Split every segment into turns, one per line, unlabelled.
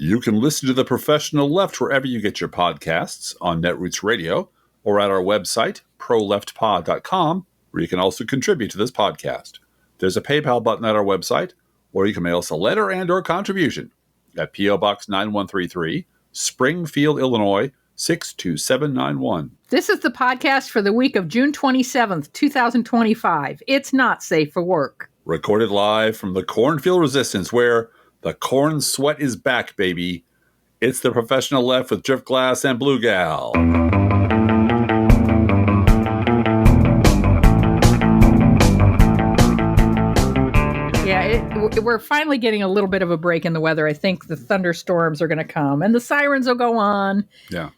You can listen to The Professional Left wherever you get your podcasts, on Netroots Radio, or at our website, proleftpod.com, where you can also contribute to this podcast. There's a PayPal button at our website, or you can mail us a letter and or contribution at P.O. Box 9133, Springfield, Illinois, 62791.
This is the podcast for the week of June 27th, 2025. It's not safe for work.
Recorded live from the Cornfield Resistance, where the corn sweat is back, baby. It's The Professional Left with Drift Glass and Bluegal.
We're finally getting a little bit of a break in the weather. I think the thunderstorms are going to come and the sirens will go on.
Yeah.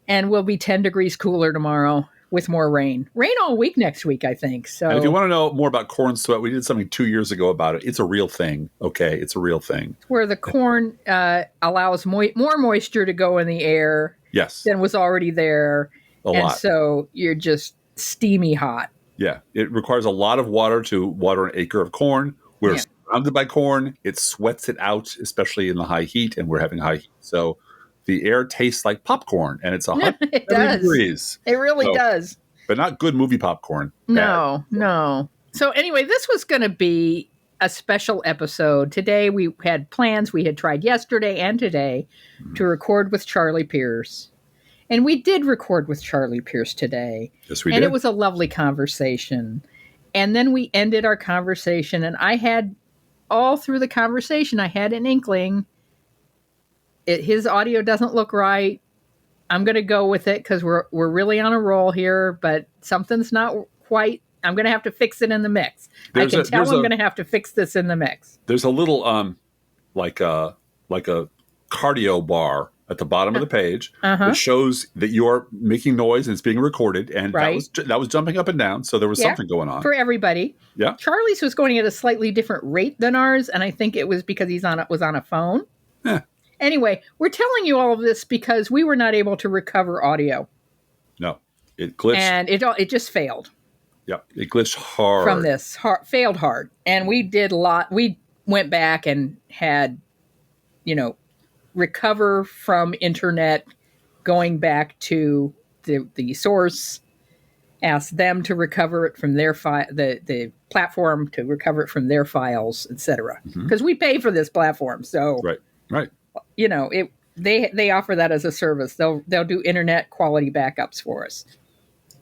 And we'll be 10 degrees cooler tomorrow with more rain. Rain all week next week, I think. So,
and if you want to know more about corn sweat, we did something 2 years ago about it. It's a real thing. Okay. It's a real thing.
Where the corn allows more moisture to go in the air.
Yes.
Than was already there.
A lot.
So you're just steamy hot.
Yeah. It requires a lot of water to water an acre of corn. We're surrounded by corn. It sweats it out, especially in the high heat, and we're having high heat. So the air tastes like popcorn, and it's 100 degrees.
It really does.
But not good movie popcorn.
No. So anyway, this was going to be a special episode. Today we had plans. We had tried yesterday and today to record with Charlie Pierce. And we did record with Charlie Pierce today.
Yes, we did.
And it was a lovely conversation. And then we ended our conversation, and I had, all through the conversation, I had an inkling. His audio doesn't look right. I'm going to go with it because we're really on a roll here, but something's not quite. I'm going to have to fix it in the mix. I can tell I'm going to have to fix this in the mix.
There's a little like a cardio bar at the bottom of the page that shows that you are making noise and it's being recorded, and that was jumping up and down, so there was something going on
for everybody.
Yeah,
Charlie's was going at a slightly different rate than ours, and I think it was because was on a phone.
Yeah.
Anyway, we're telling you all of this because we were not able to recover audio.
No, it glitched, and
it just failed.
Yeah, it glitched hard
from this. Failed hard, and we did a lot. We went back and had, recover from internet, going back to the source, ask them to recover it from their the platform to recover it from their files, etc. Because we pay for this platform, so
right.
They offer that as a service. They'll do internet quality backups for us,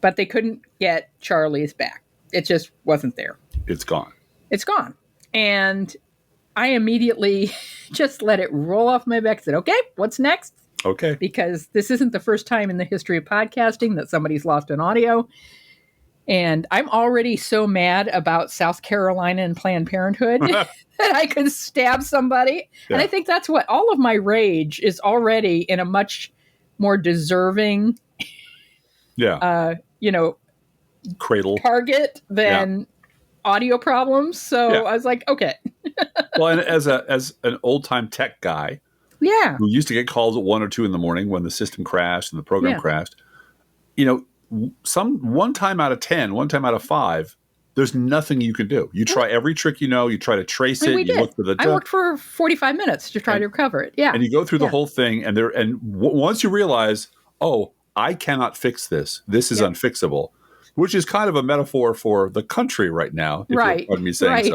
but they couldn't get Charlie's back. It just wasn't there.
It's gone,
and I immediately just let it roll off my back. Said, okay, what's next?
Okay.
Because this isn't the first time in the history of podcasting that somebody's lost an audio. And I'm already so mad about South Carolina and Planned Parenthood that I could stab somebody. Yeah. And I think that's what all of my rage is already in a much more deserving,
cradle
target than audio problems. So I was like, okay.
Well, and as an old time tech guy, who used to get calls at 1 or 2 in the morning when the system crashed and the program crashed, one time out of 10, one time out of 5, there's nothing you can do. You try every trick you try to trace it. You look for the
I worked for 45 minutes to try to recover it. Yeah,
and you go through the whole thing, and once you realize, oh, I cannot fix this. This is unfixable. Which is kind of a metaphor for the country right now, if you'll pardon me saying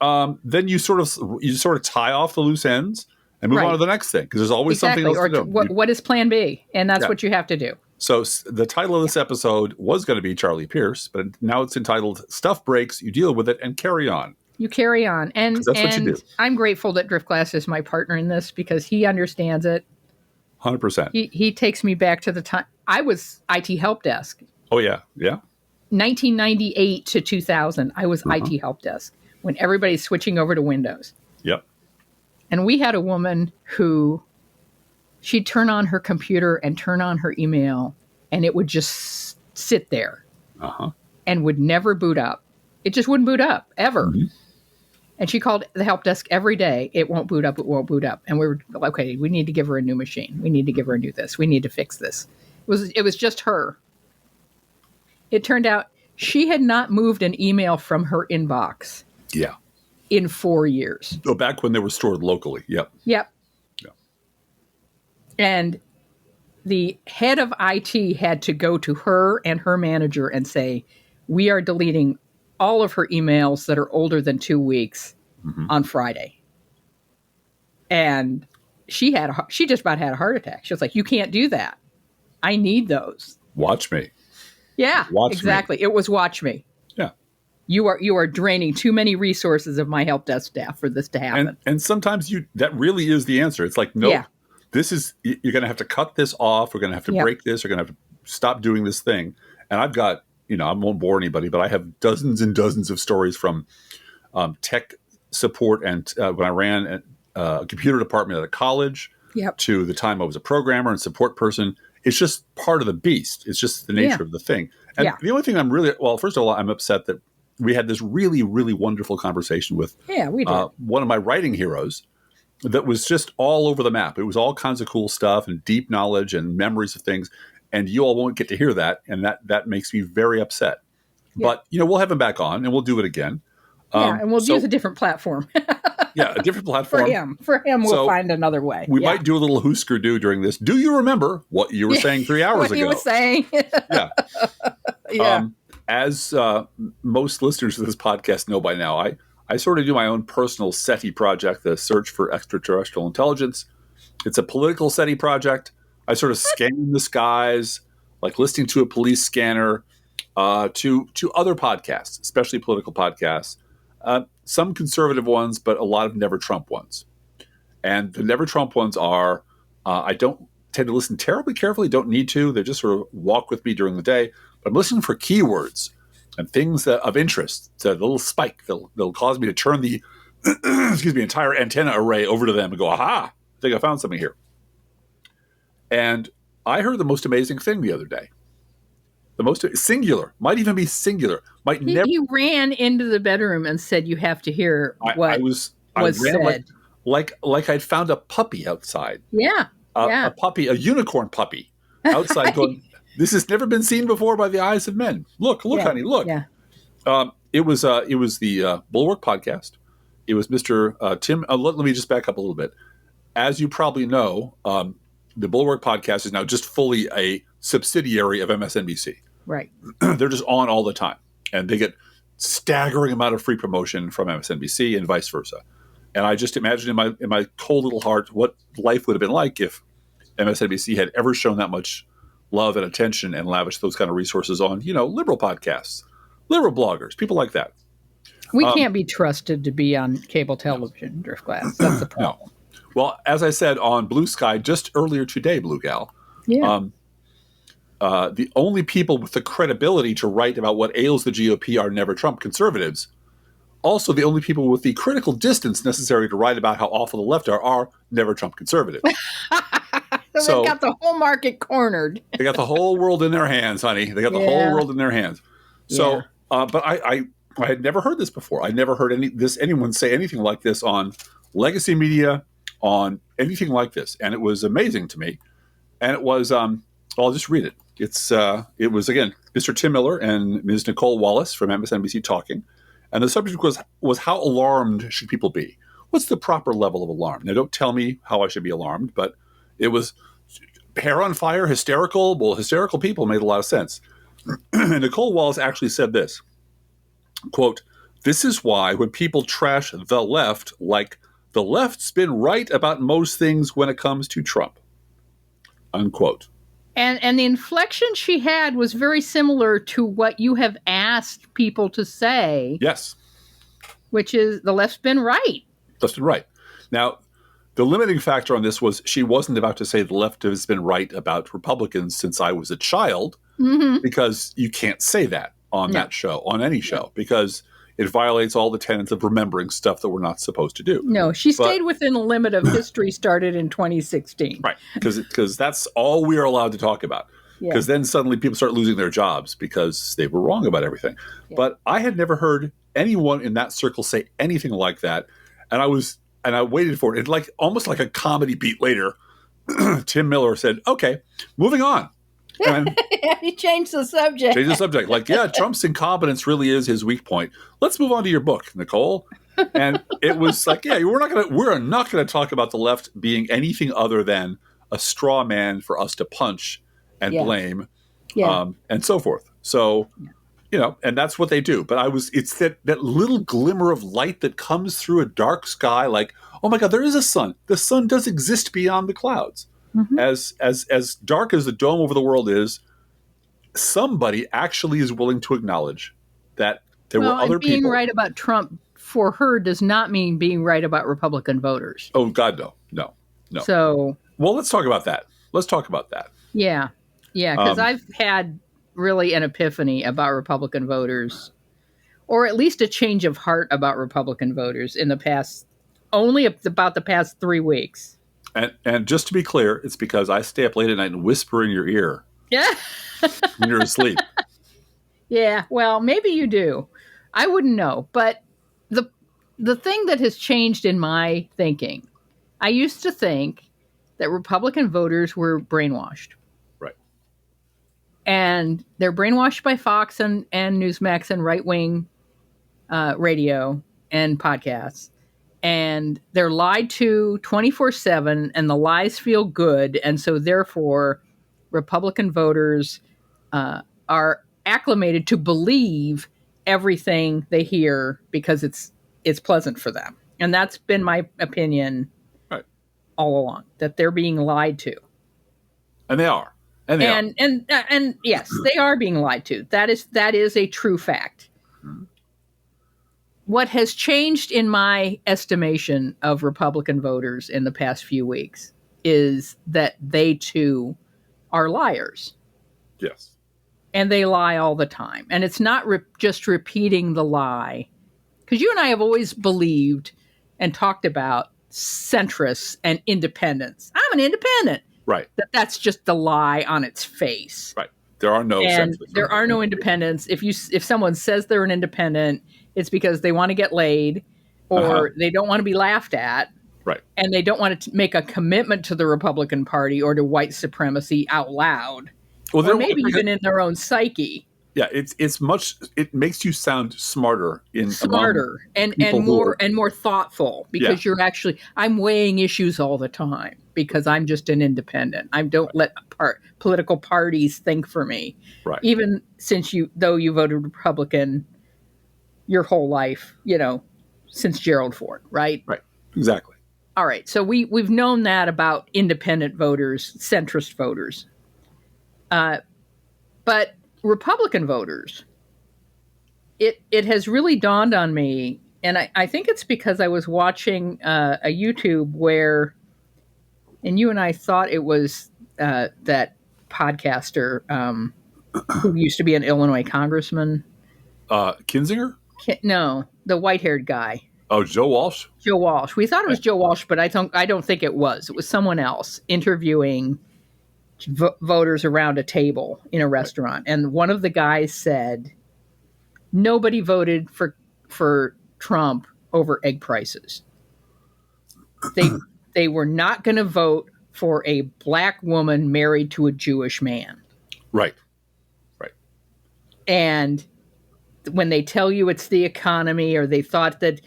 so. Then you sort of tie off the loose ends and move on to the next thing, because there's always something else to do.
What is Plan B? And that's what you have to do.
So the title of this episode was going to be Charlie Pierce, but now it's entitled "Stuff Breaks, You Deal with It and Carry On."
You carry on, and
that's what you do.
I'm grateful that Drift Glass is my partner in this because he understands it.
100%.
He takes me back to the time I was IT help desk.
Oh, yeah.
1998 to 2000, I was IT help desk when everybody's switching over to Windows.
Yep.
And we had a woman who, she'd turn on her computer and turn on her email, and it would just sit there and would never boot up. It just wouldn't boot up, ever. Mm-hmm. And she called the help desk every day. It won't boot up. It won't boot up. And we were like, okay, we need to give her a new machine. We need to give her a new this. We need to fix this. It was just her. It turned out she had not moved an email from her inbox.
Yeah.
In 4 years.
Oh, back when they were stored locally. Yep.
Yeah. And the head of IT had to go to her and her manager and say, we are deleting all of her emails that are older than 2 weeks on Friday. And she just about had a heart attack. She was like, you can't do that. I need those.
Watch me.
Yeah,
Watch
exactly.
me.
It was watch me.
Yeah.
You are draining too many resources of my help desk staff for this to happen.
And sometimes that really is the answer. It's like, nope, you're going to have to cut this off. We're going to have to break this. We're going to have to stop doing this thing. And I've got, I won't bore anybody, but I have dozens and dozens of stories from tech support and when I ran a computer department at a college to the time I was a programmer and support person. It's just part of the beast. It's just the nature of the thing. And the only thing first of all, I'm upset that we had this really, really wonderful conversation with one of my writing heroes that was just all over the map. It was all kinds of cool stuff and deep knowledge and memories of things. And you all won't get to hear that. And that makes me very upset. Yeah. But, we'll have him back on and we'll do it again.
And we'll use a different platform.
A different platform.
For him, we'll find another way.
We might do a little Husker Du during this. Do you remember what you were saying 3 hours ago?
What he was saying.
Yeah. As most listeners of this podcast know by now, I sort of do my own personal SETI project, the Search for Extraterrestrial Intelligence. It's a political SETI project. I sort of scan the skies, like listening to a police scanner, to other podcasts, especially political podcasts. Some conservative ones, but a lot of Never Trump ones. And the Never Trump ones are, I don't tend to listen terribly carefully, don't need to. They just sort of walk with me during the day. But I'm listening for keywords and things of interest. It's a little spike that'll cause me to turn the entire antenna array over to them and go, aha, I think I found something here. And I heard the most amazing thing the other day. The most singular, might even be singular.
He ran into the bedroom and said, "You have to hear what was said."
Like I'd found a puppy outside.
Yeah,
a puppy, a unicorn puppy outside, going, "This has never been seen before by the eyes of men. Look, honey, look."
Yeah.
It was the Bulwark podcast. It was Mr. Tim. Let me just back up a little bit. As you probably know, the Bulwark podcast is now just fully a subsidiary of MSNBC.
Right.
They're just on all the time. And they get staggering amount of free promotion from MSNBC and vice versa. And I just imagine in my cold little heart what life would have been like if MSNBC had ever shown that much love and attention and lavished those kind of resources on, liberal podcasts, liberal bloggers, people like that.
We can't be trusted to be on cable television, Driftglass. That's the problem.
No. Well, as I said on Blue Sky just earlier today, Bluegal, the only people with the credibility to write about what ails the GOP are Never Trump conservatives. Also, the only people with the critical distance necessary to write about how awful the left are Never Trump conservatives.
So they've got the whole market cornered.
They got the whole world in their hands, honey. They got the whole world in their hands. So, but I had never heard this before. I never heard anyone say anything like this on legacy media, on anything like this, and it was amazing to me. And it was, I'll just read it. It was again Mr. Tim Miller and Ms. Nicole Wallace from MSNBC talking, and the subject was how alarmed should people be? What's the proper level of alarm? Now, don't tell me how I should be alarmed, but it was hair on fire, hysterical. Well, hysterical people made a lot of sense. And Nicole Wallace actually said this, quote, "This is why when people trash the left, like the left's been right about most things when it comes to Trump," unquote.
And the inflection she had was very similar to what you have asked people to say.
Yes.
Which is the left's been right.
Left's been right. Now, the limiting factor on this was she wasn't about to say the left has been right about Republicans since I was a child, because you can't say that on that show, on any show, because it violates all the tenets of remembering stuff that we're not supposed to do.
No, she stayed within the limit of history started in 2016.
Right, because that's all we are allowed to talk about. Because then suddenly people start losing their jobs because they were wrong about everything. Yeah. But I had never heard anyone in that circle say anything like that. And I waited for it. It's almost like a comedy beat later. Tim Miller said, "Okay, moving on." And
he changed the subject.
Trump's incompetence really is his weak point. Let's move on to your book, Nicole. And it was like, we're not going to talk about the left being anything other than a straw man for us to punch and blame, and so forth. So, and that's what they do. But it's that little glimmer of light that comes through a dark sky, like, oh my God, there is a sun. The sun does exist beyond the clouds. Mm-hmm. As dark as the dome over the world is, somebody actually is willing to acknowledge that there were other people.
Being right about Trump for her does not mean being right about Republican voters.
Oh God, no.
So,
well, let's talk about that.
Yeah, because I've had really an epiphany about Republican voters, or at least a change of heart about Republican voters in the past, only about the past 3 weeks.
And just to be clear, it's because I stay up late at night and whisper in your ear.
Yeah.
When you're asleep.
Yeah, well, maybe you do. I wouldn't know. But the thing that has changed in my thinking, I used to think that Republican voters were brainwashed.
Right.
And they're brainwashed by Fox and Newsmax and right-wing radio and podcasts. And they're lied to 24/7, and the lies feel good. And so therefore, Republican voters are acclimated to believe everything they hear because it's pleasant for them. And that's been my opinion all along, that they're being lied to.
And they are. And
yes, they are being lied to. That is a true fact. Mm-hmm. What has changed in my estimation of Republican voters in the past few weeks is that they too are liars.
Yes.
And they lie all the time. And it's not just repeating the lie. Because you and I have always believed and talked about centrists and independents. I'm an independent.
Right.
That's just the lie on its face.
Right. There are no centrists.
There are no independents. If someone says they're an independent, it's because they want to get laid or they don't want to be laughed at.
Right.
And they don't want to make a commitment to the Republican Party or to white supremacy out loud. Well, or maybe even in their own psyche.
Yeah, it makes you sound smarter
and more thoughtful because I'm weighing issues all the time because I'm just an independent. I don't let political parties think for me.
Right.
Even though you voted Republican your whole life, since Gerald Ford, right?
Right. Exactly.
All right. So we've known that about independent voters, centrist voters. But Republican voters, it has really dawned on me, and I think it's because I was watching a YouTube where, and you and I thought it was that podcaster who used to be an Illinois congressman.
Kinzinger?
No, the white-haired guy.
Oh, Joe Walsh?
Joe Walsh. We thought it was Joe Walsh, but I don't think it was. It was someone else interviewing voters around a table in a restaurant. And one of the guys said, nobody voted for Trump over egg prices. They were not going to vote for a black woman married to a Jewish man.
Right. Right.
And when they tell you it's the economy, or they thought that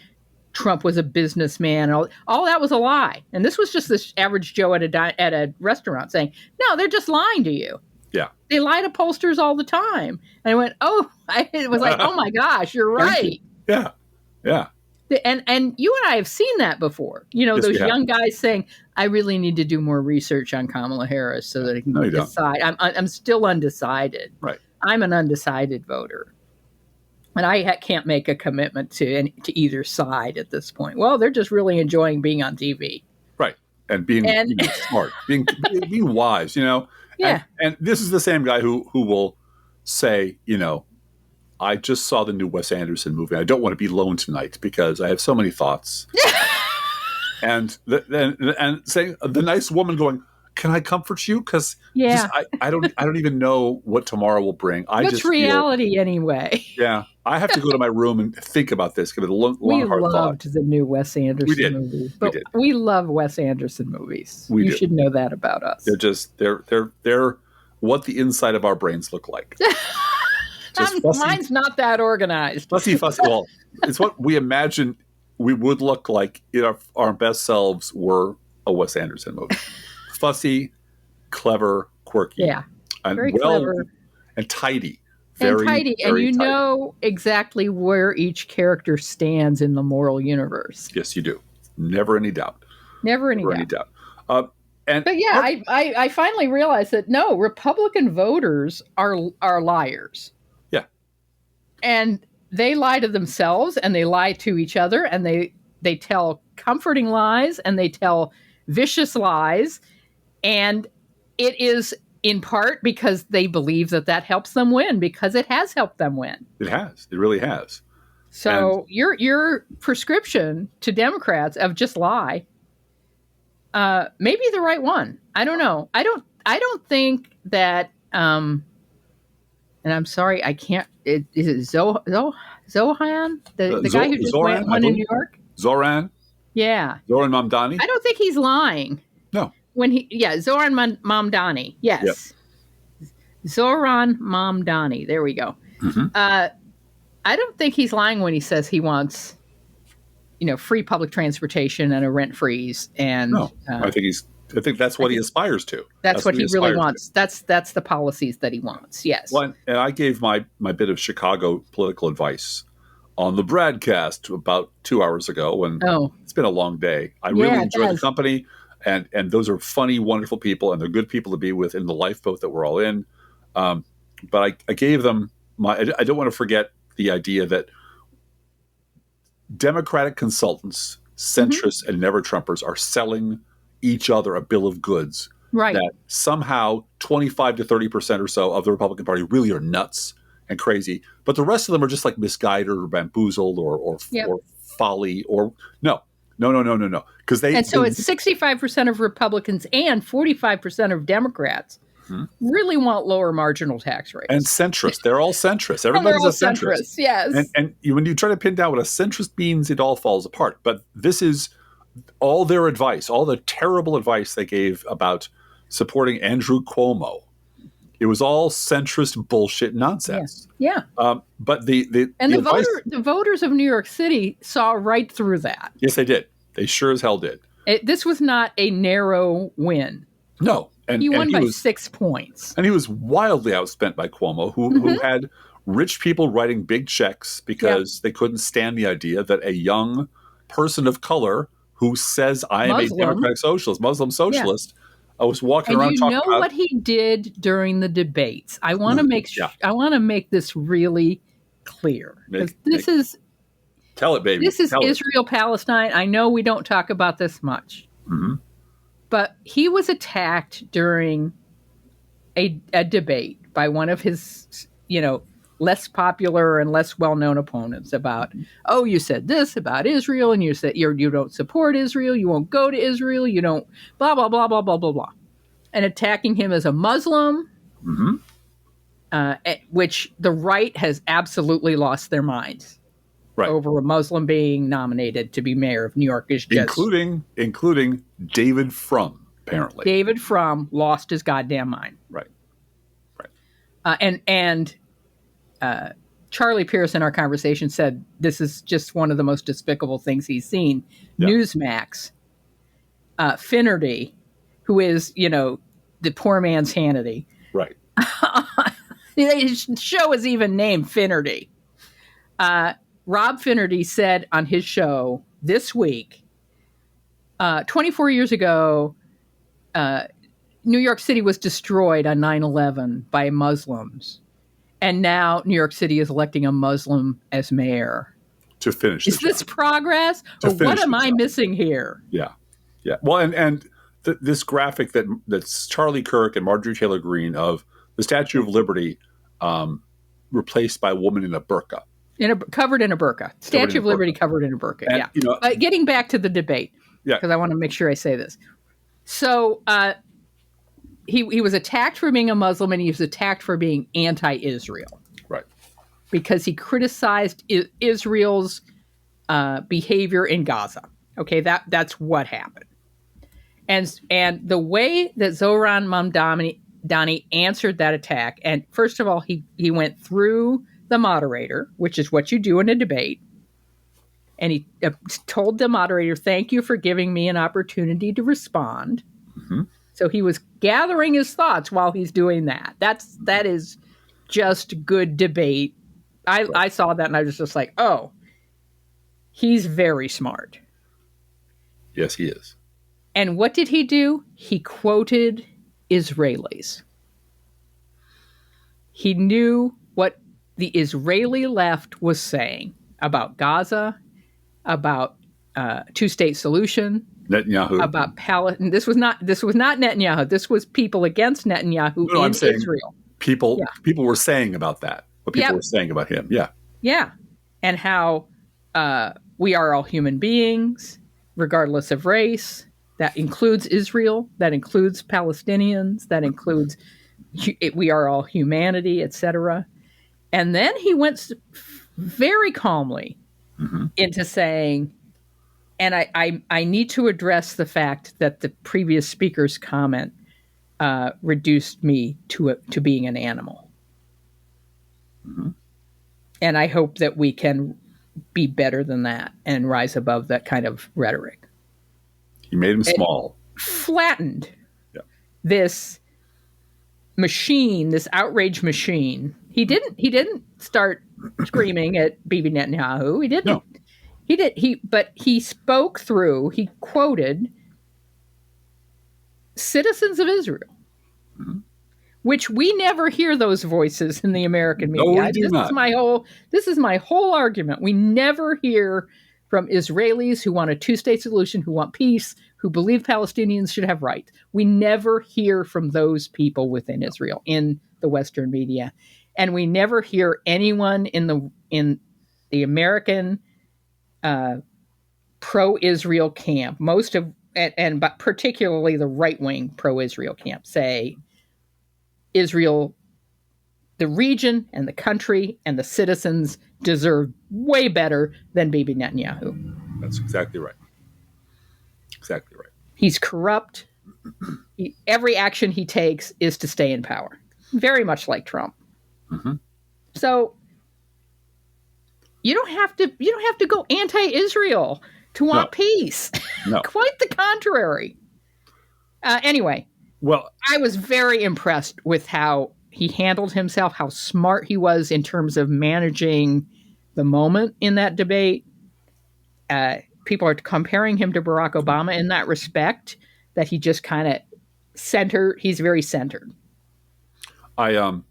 Trump was a businessman, all that was a lie. And this was just this average Joe at a restaurant saying, no, they're just lying to you.
Yeah.
They lie to pollsters all the time. And I went, it was like, oh my gosh, you're right.
Yeah. Yeah.
And you and I have seen that before. Yes, those young guys saying, I really need to do more research on Kamala Harris so that I can decide. I'm still undecided.
Right.
I'm an undecided voter. And I can't make a commitment to either side at this point. Well, they're just really enjoying being on TV.
Right. And being smart, being wise,
Yeah.
And this is the same guy who will say, I just saw the new Wes Anderson movie. I don't want to be alone tonight because I have so many thoughts. and saying the nice woman going, can I comfort you? Because I don't even know what tomorrow will bring.
What's reality anyway?
Yeah, I have to go to my room and think about this. Give it a long hard thought.
We loved the new Wes Anderson movie. But we love Wes Anderson movies. You should know that about us.
They're what the inside of our brains look like.
Mine's not that organized.
Fussy. Well, it's what we imagine we would look like if our best selves were a Wes Anderson movie. Fussy, clever, quirky,
Yeah.
and
Very clever.
and tidy.
And
Very,
tidy.
very
And you
tidy.
know exactly where each character stands in the moral universe.
Yes, you do. Never any doubt.
Never any
Never
doubt.
But
Yeah, I finally realized that no, Republican voters are liars.
Yeah.
And they lie to themselves and they lie to each other and they tell comforting lies and they tell vicious lies. And it is in part because they believe that helps them win, because it has helped them win.
It has. It really has.
So your prescription to Democrats of just lie may be the right one. I don't know. I don't think that. And I'm sorry, I can't. Is it Zohan, the guy who just
Zoran,
won in New York?
Zoran.
Yeah.
Zoran Mamdani.
I don't think he's lying.
No.
Zoran Mamdani. Yes. Yep. Zoran Mamdani. There we go.
Mm-hmm.
I don't think he's lying when he says he wants, free public transportation and a rent freeze. And
no, I think that's what he aspires to.
That's what he really wants. That's the policies that he wants. Yes.
Well, and I gave my bit of Chicago political advice on the broadcast about 2 hours ago. And it's been a long day. I really enjoy the company, and those are funny, wonderful people, and they're good people to be with in the lifeboat that we're all in. But I gave them I don't want to forget the idea that Democratic consultants, centrists, and never Trumpers are selling each other a bill of goods.
Right.
That somehow 25 to 30% or so of the Republican Party really are nuts and crazy, but the rest of them are just like misguided or bamboozled or folly or no. Because it's
65% of Republicans and 45% of Democrats really want lower marginal tax rates.
And centrist. They're all centrist. Everybody's a centrist.
Yes.
And when you try to pin down what a centrist means, it all falls apart. But this is all their advice, all the terrible advice they gave about supporting Andrew Cuomo. It was all centrist bullshit nonsense.
Yeah.
But the
voters of New York City saw right through that.
Yes, they did. They sure as hell did.
This was not a narrow win.
No.
He won by 6 points.
And he was wildly outspent by Cuomo, who had rich people writing big checks because they couldn't stand the idea that a young person of color who says, I am a democratic socialist, Muslim socialist, was walking around talking about...
what he did during the debates? I want to make this really clear.
Tell it, baby.
This is Israel-Palestine. I know we don't talk about this much.
Mm-hmm.
But he was attacked during a debate by one of his, less popular and less well-known opponents about, you said this about Israel, and you said you don't support Israel, you won't go to Israel, you don't blah, blah, blah, blah, blah, blah, blah. And attacking him as a Muslim, which the right has absolutely lost their minds over a Muslim being nominated to be mayor of New York.
Including David Frum, apparently.
David Frum lost his goddamn mind.
Right.
And Charlie Pierce in our conversation said this is just one of the most despicable things he's seen. Yeah. Newsmax, Finnerty, who is, the poor man's Hannity.
Right.
His show is even named Finnerty. Rob Finnerty said on his show this week, 24 years ago, New York City was destroyed on 9/11 by Muslims. And now New York City is electing a Muslim as mayor.
To finish
Is this progress? Or what am I missing here?
Yeah. Well, and this graphic that's Charlie Kirk and Marjorie Taylor Greene of the Statue of Liberty replaced by a woman in a burqa.
Covered in a burqa. Statue of Liberty covered in a burqa, and, getting back to the debate, because I want to make sure I say this. So he was attacked for being a Muslim, and he was attacked for being anti-Israel.
Right.
Because he criticized Israel's behavior in Gaza. Okay, that's what happened. And the way that Zoran Mamdani answered that attack, and first of all, he went through the moderator, which is what you do in a debate. And he told the moderator, thank you for giving me an opportunity to respond. Mm-hmm. So he was gathering his thoughts while he's doing that. That is just good debate. I saw that and I was just like, oh, he's very smart.
Yes, he is.
And what did he do? He quoted Israelis. He knew what the Israeli left was saying about Gaza, about two-state solution,
Netanyahu.
about Palestine. This was not Netanyahu. This was people against Netanyahu in Israel.
People were saying about that. What people were saying about him. Yeah.
Yeah. And how we are all human beings, regardless of race. That includes Israel. That includes Palestinians. That includes we are all humanity, etc. And then he went very calmly into saying, and I need to address the fact that the previous speaker's comment reduced me to being an animal. Mm-hmm. And I hope that we can be better than that and rise above that kind of rhetoric.
He made him small.
Flattened this machine, this outrage machine. He didn't start screaming at Bibi Netanyahu. He didn't. No. But he spoke through, he quoted citizens of Israel, which we never hear those voices in the American media.
No, we do not.
This is my whole argument. We never hear from Israelis who want a two-state solution, who want peace, who believe Palestinians should have rights. We never hear from those people within Israel in the Western media. And we never hear anyone in the American pro-Israel camp, but particularly the right-wing pro-Israel camp, say Israel, the region and the country and the citizens deserve way better than Bibi Netanyahu.
That's exactly right. Exactly right.
He's corrupt. Every action he takes is to stay in power. Very much like Trump. Mm-hmm. So you don't have to go anti-Israel to want peace.
No.
Quite the contrary. Anyway,
well,
I was very impressed with how he handled himself, how smart he was in terms of managing the moment in that debate. People are comparing him to Barack Obama in that respect, that he just kind of he's very centered.
I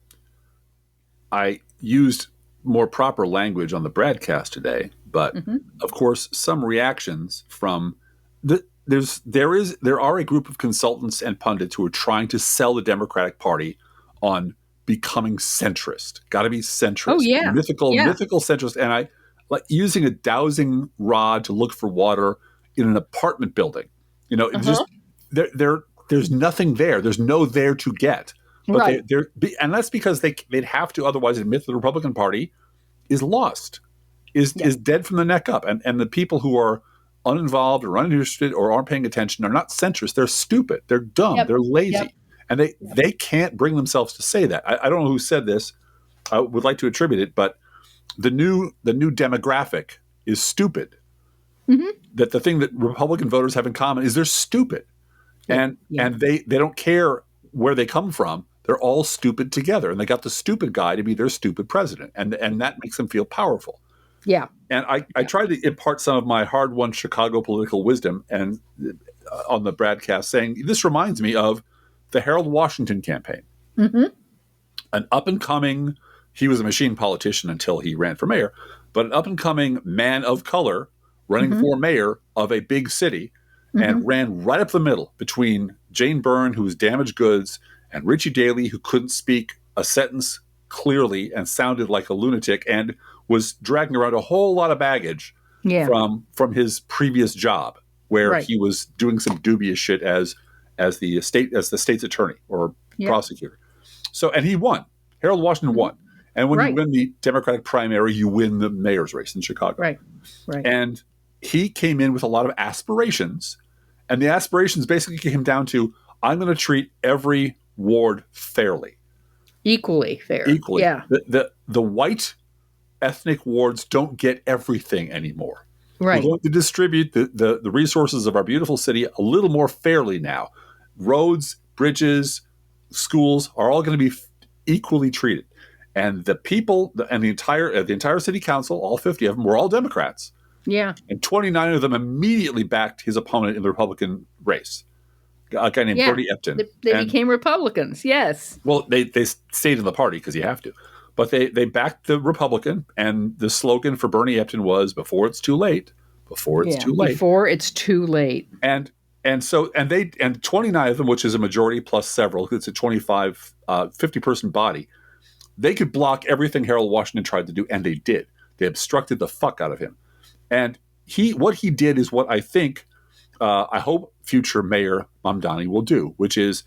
used more proper language on the broadcast today, but of course, some reactions from there are a group of consultants and pundits who are trying to sell the Democratic Party on becoming centrist. Got to be centrist.
Oh yeah,
mythical centrist. And I like using a dowsing rod to look for water in an apartment building. You know, just there's nothing there. There's no there to get. But and that's because they'd have to otherwise admit the Republican Party is lost, is dead from the neck up. And the people who are uninvolved or uninterested or aren't paying attention are not centrist. They're stupid. They're dumb. They're lazy. And they can't bring themselves to say that. I don't know who said this. I would like to attribute it, but the new demographic is stupid. Mm-hmm. That the thing that Republican voters have in common is they're stupid. And they don't care where they come from. They're all stupid together. And they got the stupid guy to be their stupid president. And that makes them feel powerful.
Yeah.
And I tried to impart some of my hard-won Chicago political wisdom and on the broadcast saying, this reminds me of the Harold Washington campaign. Mm-hmm. An up-and-coming, he was a machine politician until he ran for mayor, but an up-and-coming man of color running for mayor of a big city and ran right up the middle between Jane Byrne, who was damaged goods, and Richie Daley, who couldn't speak a sentence clearly and sounded like a lunatic and was dragging around a whole lot of baggage from his previous job, where he was doing some dubious shit as the state's attorney or prosecutor. So, and he won. Harold Washington won. And when you win the Democratic primary, you win the mayor's race in Chicago.
Right.
And he came in with a lot of aspirations, and the aspirations basically came down to, I'm going to treat every ward fairly.
Equally fair.
Equally. Yeah. The white ethnic wards don't get everything anymore.
Right.
We're going to distribute the resources of our beautiful city a little more fairly now. roads, bridges, schools are all going to be equally treated. And the people and the entire city council, all 50 of them, were all Democrats.
Yeah.
And 29 of them immediately backed his opponent in the Republican race, a guy named Bernie Epton.
They became Republicans, yes.
Well, they stayed in the party because you have to. But they backed the Republican, and the slogan for Bernie Epton was, before it's too late, before it's too late.
Before it's too late.
And 29 of them, which is a majority plus several, it's a 25, 50-person body, they could block everything Harold Washington tried to do, and they did. They obstructed the fuck out of him. And what he did is what I think, I hope future Mayor Mamdani will do, which is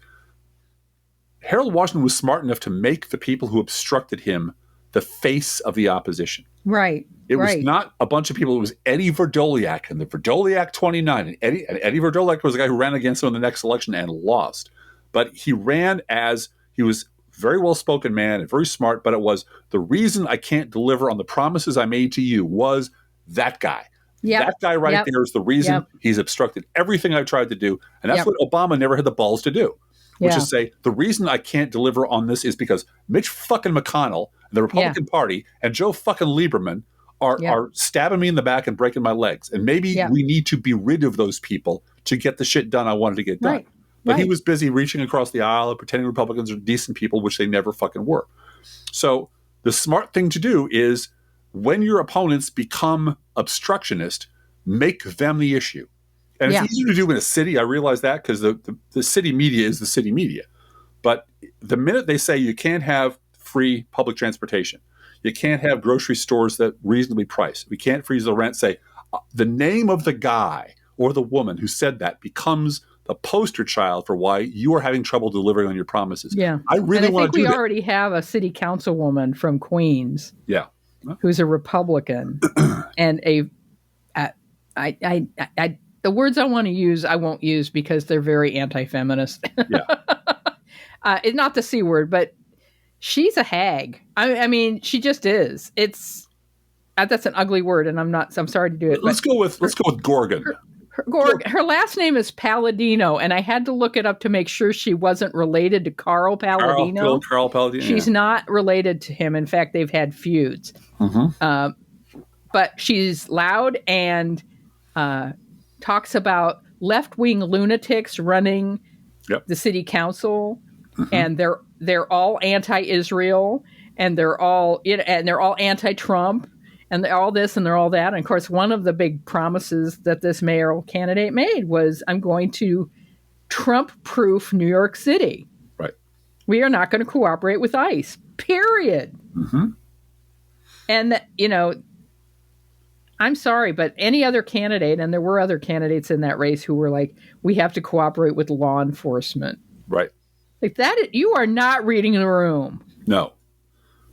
Harold Washington was smart enough to make the people who obstructed him the face of the opposition.
Right.
It was not a bunch of people. It was Eddie Verdoliak and the Verdoliak 29. And Eddie Verdoliak was the guy who ran against him in the next election and lost. But he ran as he was a very well-spoken man and very smart, but it was the reason I can't deliver on the promises I made to you was that guy. Yep. That guy right there is the reason he's obstructed everything I've tried to do. And that's what Obama never had the balls to do, which is say, the reason I can't deliver on this is because Mitch fucking McConnell and the Republican Party and Joe fucking Lieberman are stabbing me in the back and breaking my legs. And maybe we need to be rid of those people to get the shit done I wanted to get done.
Right.
But he was busy reaching across the aisle and pretending Republicans are decent people, which they never fucking were. So the smart thing to do is when your opponents become obstructionist, make them the issue. And it's easier to do in a city. I realize that because the city media is the city media. But the minute they say you can't have free public transportation, you can't have grocery stores that reasonably price, we can't freeze the rent, say the name of the guy or the woman who said that becomes the poster child for why you are having trouble delivering on your promises.
Yeah.
I really want to do that.
We already have a city councilwoman from Queens.
Yeah.
Who's a Republican and the words I want to use, I won't use because they're very anti-feminist.
Yeah.
It's not the C word, but she's a hag. I mean, she just is. It's that's an ugly word, and I'm sorry to do it.
Let's go with Gorgon.
Her last name is Palladino, and I had to look it up to make sure she wasn't related to Carl Palladino.
Carl Palladino.
She's not related to him. In fact, they've had feuds. Mm-hmm. But she's loud and talks about left-wing lunatics running the city council, and they're all anti-Israel, and they're all anti-Trump. And they're all this and they're all that. And of course, one of the big promises that this mayoral candidate made was, I'm going to Trump-proof New York City.
Right.
We are not going to cooperate with ICE, period. Mm-hmm. And, I'm sorry, but any other candidate, and there were other candidates in that race who were like, we have to cooperate with law enforcement.
Right.
Like that, you are not reading the room.
No.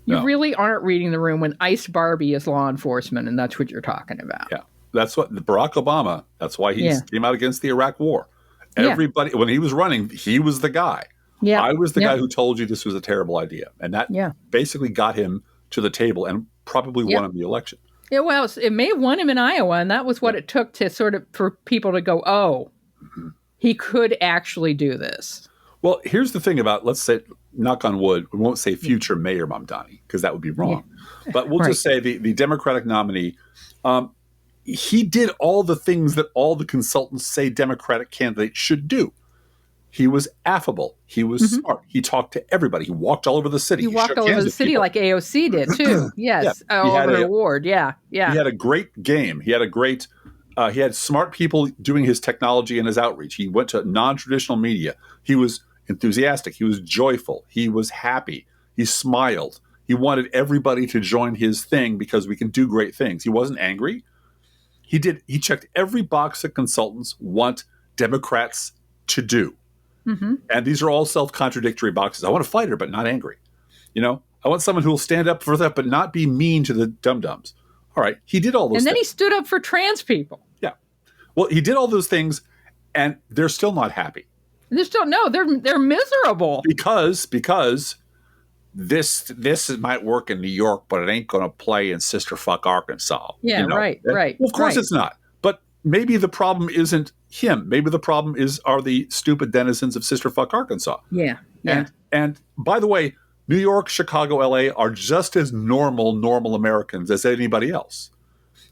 You really aren't reading the room when ICE Barbie is law enforcement, and that's what you're talking about.
Yeah. That's what Barack Obama, that's why he came out against the Iraq War. Everybody, when he was running, he was the guy. Yeah. I was the guy who told you this was a terrible idea. And that basically got him to the table and probably won him the election.
Yeah, well, it may have won him in Iowa, and that was what it took to sort of for people to go, oh, he could actually do this. Well,
here's the thing about, let's say, knock on wood, we won't say future Mayor Mamdani because that would be wrong. Yeah. But we'll just say the Democratic nominee, he did all the things that all the consultants say Democratic candidates should do. He was affable. He was smart. He talked to everybody. He walked all over the city.
He walked all over the city like AOC did, too. Yes. Oliver Ward. Yeah. He
had a great game. He had smart people doing his technology and his outreach. He went to non-traditional media. He was enthusiastic. He was joyful. He was happy. He smiled. He wanted everybody to join his thing because we can do great things. He wasn't angry. He checked every box that consultants want Democrats to do. Mm-hmm. And these are all self-contradictory boxes. I want a fighter, but not angry. I want someone who will stand up for that, but not be mean to the dum-dums. All right. He did all those things.
And then he stood up for trans people.
Yeah. Well, he did all those things, and they're still not happy.
They're miserable
because this might work in New York, but it ain't going to play in Sister Fuck Arkansas.
Yeah, right.
Well, of course it's not. But maybe the problem isn't him. Maybe the problem are the stupid denizens of Sisterfuck, Arkansas.
Yeah. Yeah.
And by the way, New York, Chicago, LA are just as normal Americans as anybody else.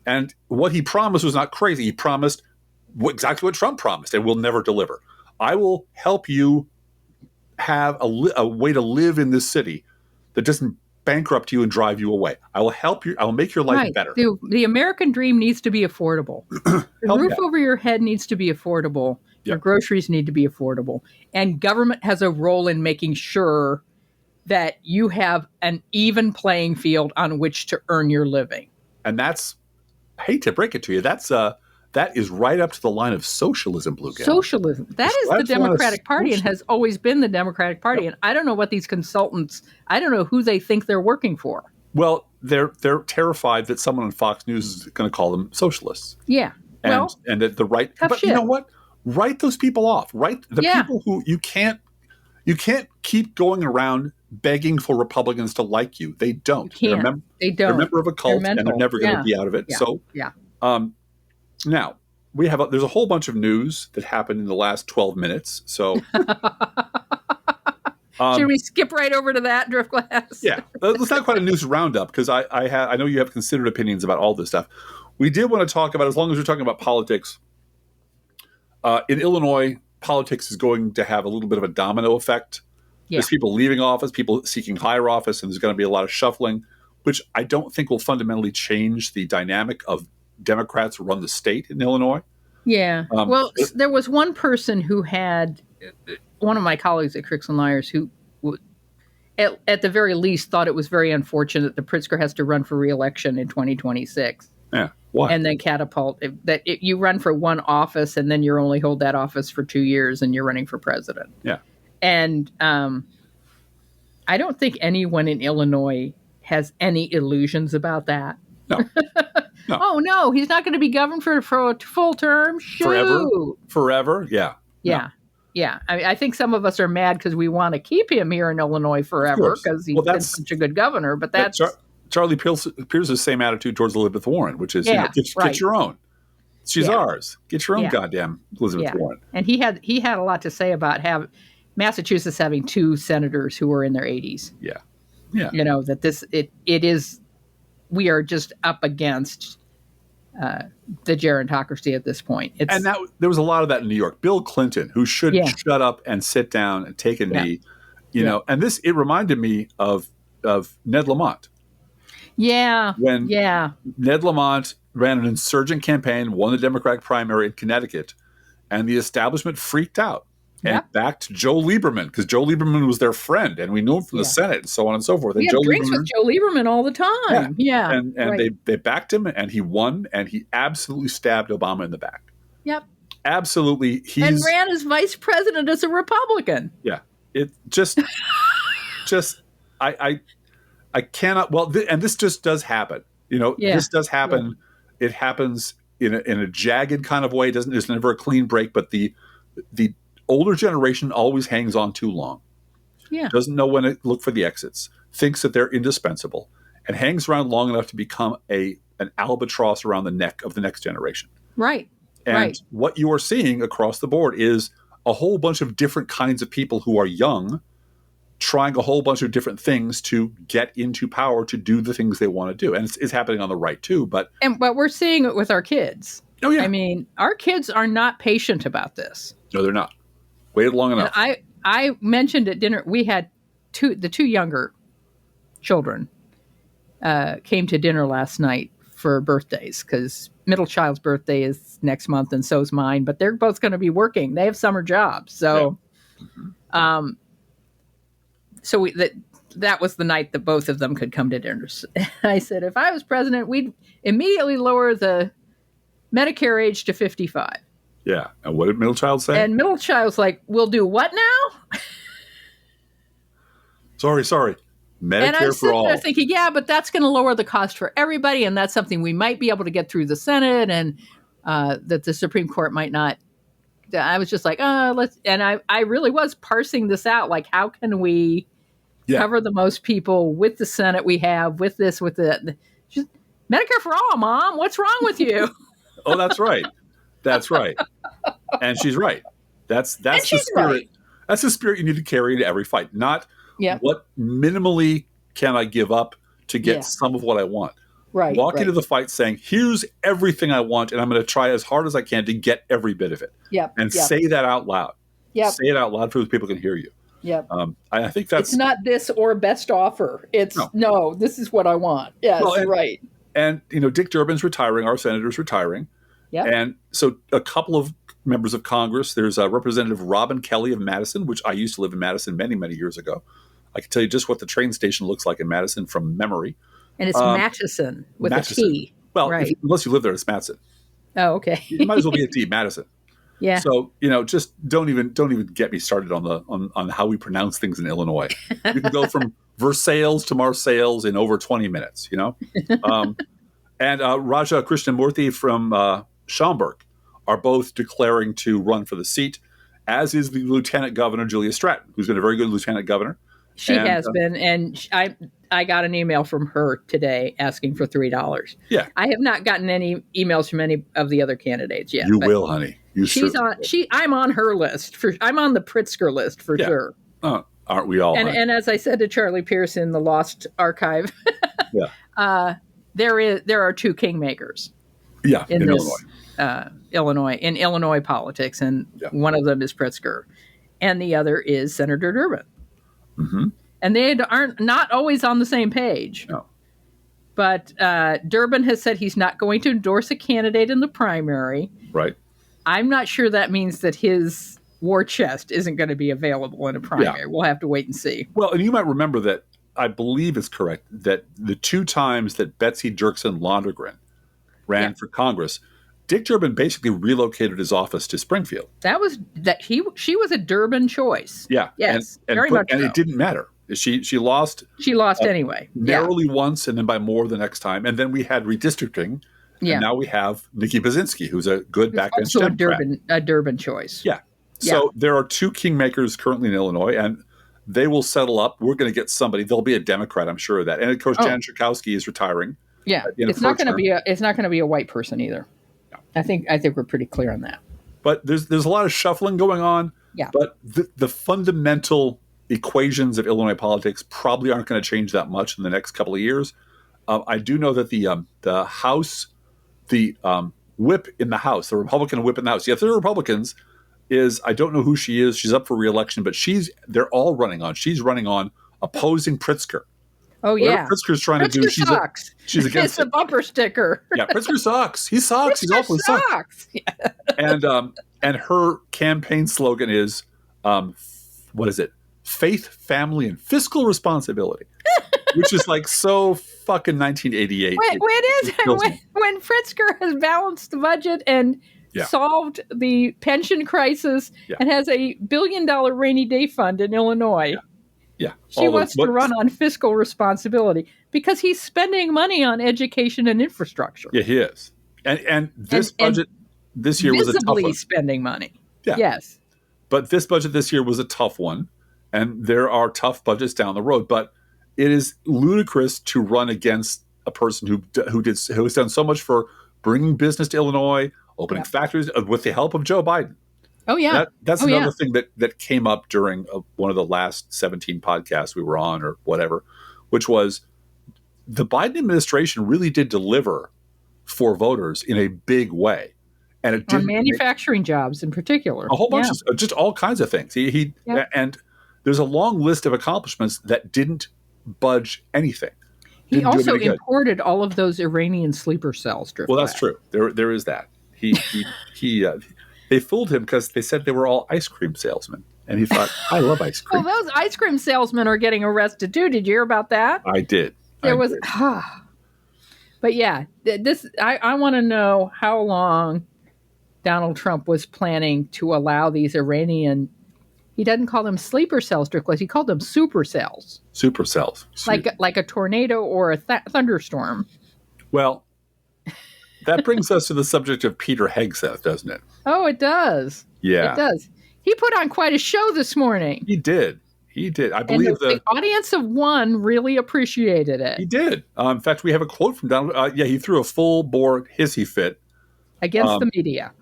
And what he promised was not crazy. He promised exactly what Trump promised and will never deliver. I will help you have a way to live in this city that doesn't bankrupt you and drive you away. I will help you. I will make your life better.
The American dream needs to be affordable. The roof over your head needs to be affordable. Your groceries need to be affordable. And government has a role in making sure that you have an even playing field on which to earn your living.
And that's, I hate to break it to you, that is right up to the line of socialism, Bluegal.
Socialism. That is the Democratic Party and has always been the Democratic Party. And I don't know what these consultants, I don't know who they think they're working for.
Well, they're terrified that someone on Fox News is going to call them socialists.
Yeah.
And that the right, but
shit.
You know what? Write those people off. Write the people who you can't keep going around begging for Republicans to like you. They don't.
They don't.
They're a member of a cult, and they're never going to be out of it.
Yeah.
So, now there's a whole bunch of news that happened in the last 12 minutes. So,
should we skip right over to that, Driftglass?
Yeah, it's not quite a news roundup because I know you have considered opinions about all this stuff. We did want to talk about, as long as we're talking about politics, in Illinois, politics is going to have a little bit of a domino effect. Yeah. There's people leaving office, people seeking higher office, and there's going to be a lot of shuffling, which I don't think will fundamentally change the dynamic of Democrats run the state in Illinois.
Yeah. There was one person who had, one of my colleagues at Cricks and Liars, who at the very least thought it was very unfortunate that Pritzker has to run for re-election in 2026.
Yeah. Why?
And then catapult you run for one office and then you only hold that office for 2 years and you're running for president.
Yeah.
And I don't think anyone in Illinois has any illusions about that.
No. No.
Oh, no, he's not going to be governed for a full term. Shoot.
Forever. Yeah.
Yeah.
No.
Yeah. I think some of us are mad because we want to keep him here in Illinois forever because he's been such a good governor. But that's
Charlie Pierce's same attitude towards Elizabeth Warren, which is, get your own. She's ours. Get your own goddamn Elizabeth Warren. And
he had a lot to say about Massachusetts having 2 senators who were in their 80s.
Yeah. Yeah.
You know, that it is, we are just up against the gerontocracy at this point.
And there was a lot of that in New York. Bill Clinton, who should shut up and sit down and take a knee, you know, and it reminded me of Ned Lamont.
Yeah.
When Ned Lamont ran an insurgent campaign, won the Democratic primary in Connecticut, and the establishment freaked out and backed Joe Lieberman because Joe Lieberman was their friend, and we knew him from the Senate and so on and so forth.
We had drinks with Joe Lieberman all the time. Yeah.
And they backed him, and he won, and he absolutely stabbed Obama in the back.
Yep.
Absolutely.
And ran as vice president as a Republican.
Yeah. It just, I cannot. Well, and this just does happen. You know, this does happen. Yeah. It happens in a jagged kind of way. There's never a clean break, but the older generation always hangs on too long. Yeah. Doesn't know when to look for the exits. Thinks that they're indispensable, and hangs around long enough to become an albatross around the neck of the next generation.
Right.
And what you are seeing across the board is a whole bunch of different kinds of people who are young, trying a whole bunch of different things to get into power to do the things they want to do. And it's happening on the right too, but
we're seeing it with our kids.
Oh yeah.
I mean, our kids are not patient about this.
No, they're not. Waited long enough.
And I mentioned at dinner, we had the 2 younger children came to dinner last night for birthdays because middle child's birthday is next month and so's mine, but they're both going to be working. They have summer jobs. So, so that was the night that both of them could come to dinner. I said, if I was president, we'd immediately lower the Medicare age to 55.
Yeah. And what did middle child say?
And middle child's like, we'll do what now?
Sorry. Medicare
and I'm
for all.
There thinking, but that's going to lower the cost for everybody. And that's something we might be able to get through the Senate and that the Supreme Court might not. I was just like, let's. And I really was parsing this out. Like, how can we cover the most people with the Senate we have, with this, with the Medicare for all, Mom? What's wrong with you?
Oh, that's right. That's right. And she's right. That's
And
the
she's
spirit.
right.
That's the spirit you need to carry into every fight. Not
Yeah.
what minimally can I give up to get
Yeah.
some of what I want.
Right.
Walk
right.
into the fight saying, here's everything I want, and I'm going to try as hard as I can to get every bit of it.
Yep.
And
yep.
say that out loud.
Yep.
Say it out loud so that people can hear you.
Yep.
I think that's...
It's not this or best offer. It's, no, this is what I want. Yes,
Well,
right.
And, Dick Durbin's retiring. Our senator's retiring.
Yep.
And so a couple of members of Congress, there's Representative Robin Kelly of Madison, which I used to live in Madison many, many years ago. I can tell you just what the train station looks like in Madison from memory.
And it's Matchison with a T.
Well,
right.
Unless you live there, it's Matson.
Oh, okay.
It might as well be a T, Madison.
Yeah.
So, just don't even get me started on how we pronounce things in Illinois. You can go from Versailles to Marseilles in over 20 minutes, And Raja Krishnamurthy from Schaumburg are both declaring to run for the seat, as is the Lieutenant Governor, Julia Stratton, who's been a very good Lieutenant Governor.
She has been, and I got an email from her today asking for $3.
Yeah.
I have not gotten any emails from any of the other candidates yet.
You will, honey.
I'm on her list. I'm on the Pritzker list for sure.
Aren't we all?
And as I said to Charlie Pierce in the Lost Archive, there are two kingmakers.
Yeah, in
Illinois politics, and one of them is Pritzker, and the other is Senator Durbin.
Mm-hmm.
And they aren't not always on the same page.
No.
But Durbin has said he's not going to endorse a candidate in the primary.
Right.
I'm not sure that means that his war chest isn't going to be available in a primary. Yeah. We'll have to wait and see.
Well, and you might remember that I believe it's correct that the two times that Betsy Dirksen Londegren ran for Congress, Dick Durbin basically relocated his office to Springfield.
She was a Durbin choice.
Yeah.
Yes. Very much so.
And it didn't matter. She lost.
She lost anyway.
Narrowly once, and then by more the next time. And then we had redistricting. Yeah. And now we have Nikki Baczynski, who's a good backbench Democrat.
A Durbin choice.
Yeah. So there are two kingmakers currently in Illinois, and they will settle up. We're going to get somebody. There'll be a Democrat, I'm sure of that. And of course, Jan Schakowsky is retiring.
Yeah. It's not going to be a white person either. No. I think we're pretty clear on that.
But there's a lot of shuffling going on.
Yeah.
But the fundamental equations of Illinois politics probably aren't going to change that much in the next couple of years. I do know that the House, the whip in the House, the Republican whip in the House. Yes, there are Republicans. I don't know who she is. She's up for re-election, but they're all running on. She's running on opposing Pritzker.
Oh, yeah.
Pritzker's trying to do. She's against
it's a bumper sticker.
Yeah, Pritzker sucks. He sucks. He's awfully sucks. Yeah. And her campaign slogan is, what is it? Faith, family, and fiscal responsibility, which is like so fucking 1988.
When Pritzker has balanced the budget and solved the pension crisis and has a $1 billion rainy day fund in Illinois.
Yeah.
She wants to run on fiscal responsibility because he's spending money on education and infrastructure.
Yeah, he is. And this budget this year was a tough one.
Visibly spending money.
Yeah.
Yes.
But this budget this year was a tough one. And there are tough budgets down the road. But it is ludicrous to run against a person who has done so much for bringing business to Illinois, opening factories with the help of Joe Biden.
Oh, yeah.
That's another thing that came up during one of the last 17 podcasts we were on or whatever, which was the Biden administration really did deliver for voters in a big way. And it did
on manufacturing jobs in particular.
A whole bunch of just all kinds of things. And there's a long list of accomplishments that didn't budge anything.
He also imported all of those Iranian sleeper cells.
Well, that's true. There is that. They fooled him because they said they were all ice cream salesmen. And he thought, I love ice cream.
Well, those ice cream salesmen are getting arrested too. Did you hear about that?
I did.
But yeah, I want to know how long Donald Trump was planning to allow these Iranian, he doesn't call them sleeper cells, Strickland. He called them super cells.
Super cells.
Like a tornado or a thunderstorm.
Well, that brings us to the subject of Peter Hegseth, doesn't it?
Oh, it does.
Yeah.
It does. He put on quite a show this morning.
He did. I believe
the audience of one really appreciated it.
He did. In fact, we have a quote from Donald. He threw a full-bore hissy fit.
Against the media.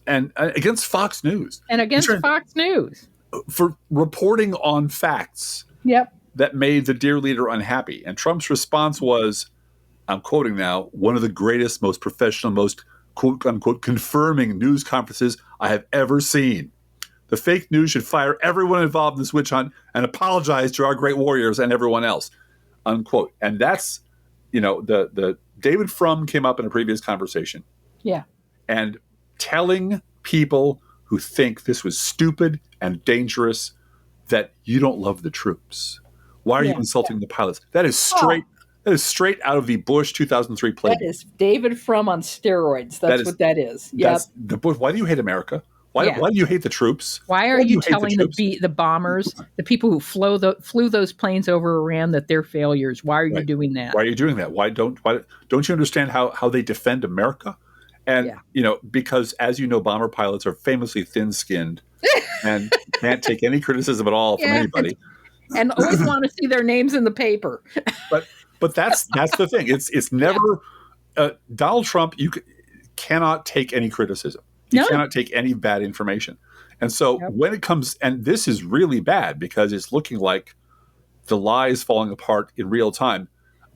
and against Fox News.
And against Fox News.
For reporting on facts that made the dear leader unhappy. And Trump's response was, I'm quoting now, one of the greatest, most professional, most quote unquote confirming news conferences I have ever seen. The fake news should fire everyone involved in this witch hunt and apologize to our great warriors and everyone else, unquote. And that's, the David Frum came up in a previous conversation.
Yeah.
And telling people who think this was stupid and dangerous that you don't love the troops. Why are you insulting the pilots? That is straight. That is straight out of the Bush 2003 playbook.
That is David Frum on steroids. That's what that is.
That's the Bush. Why do you hate America? Why do you hate the troops?
Why are you telling the bombers, the people who flew those planes over Iran, that they're failures? Why are you doing that?
Why are you doing that? Why don't you understand how they defend America? And because as you know, bomber pilots are famously thin-skinned and can't take any criticism at all from anybody,
and always want to see their names in the paper.
But that's the thing. It's never Donald Trump. You cannot take any criticism. You cannot take any bad information. And so when it comes, and this is really bad because it's looking like the lie is falling apart in real time.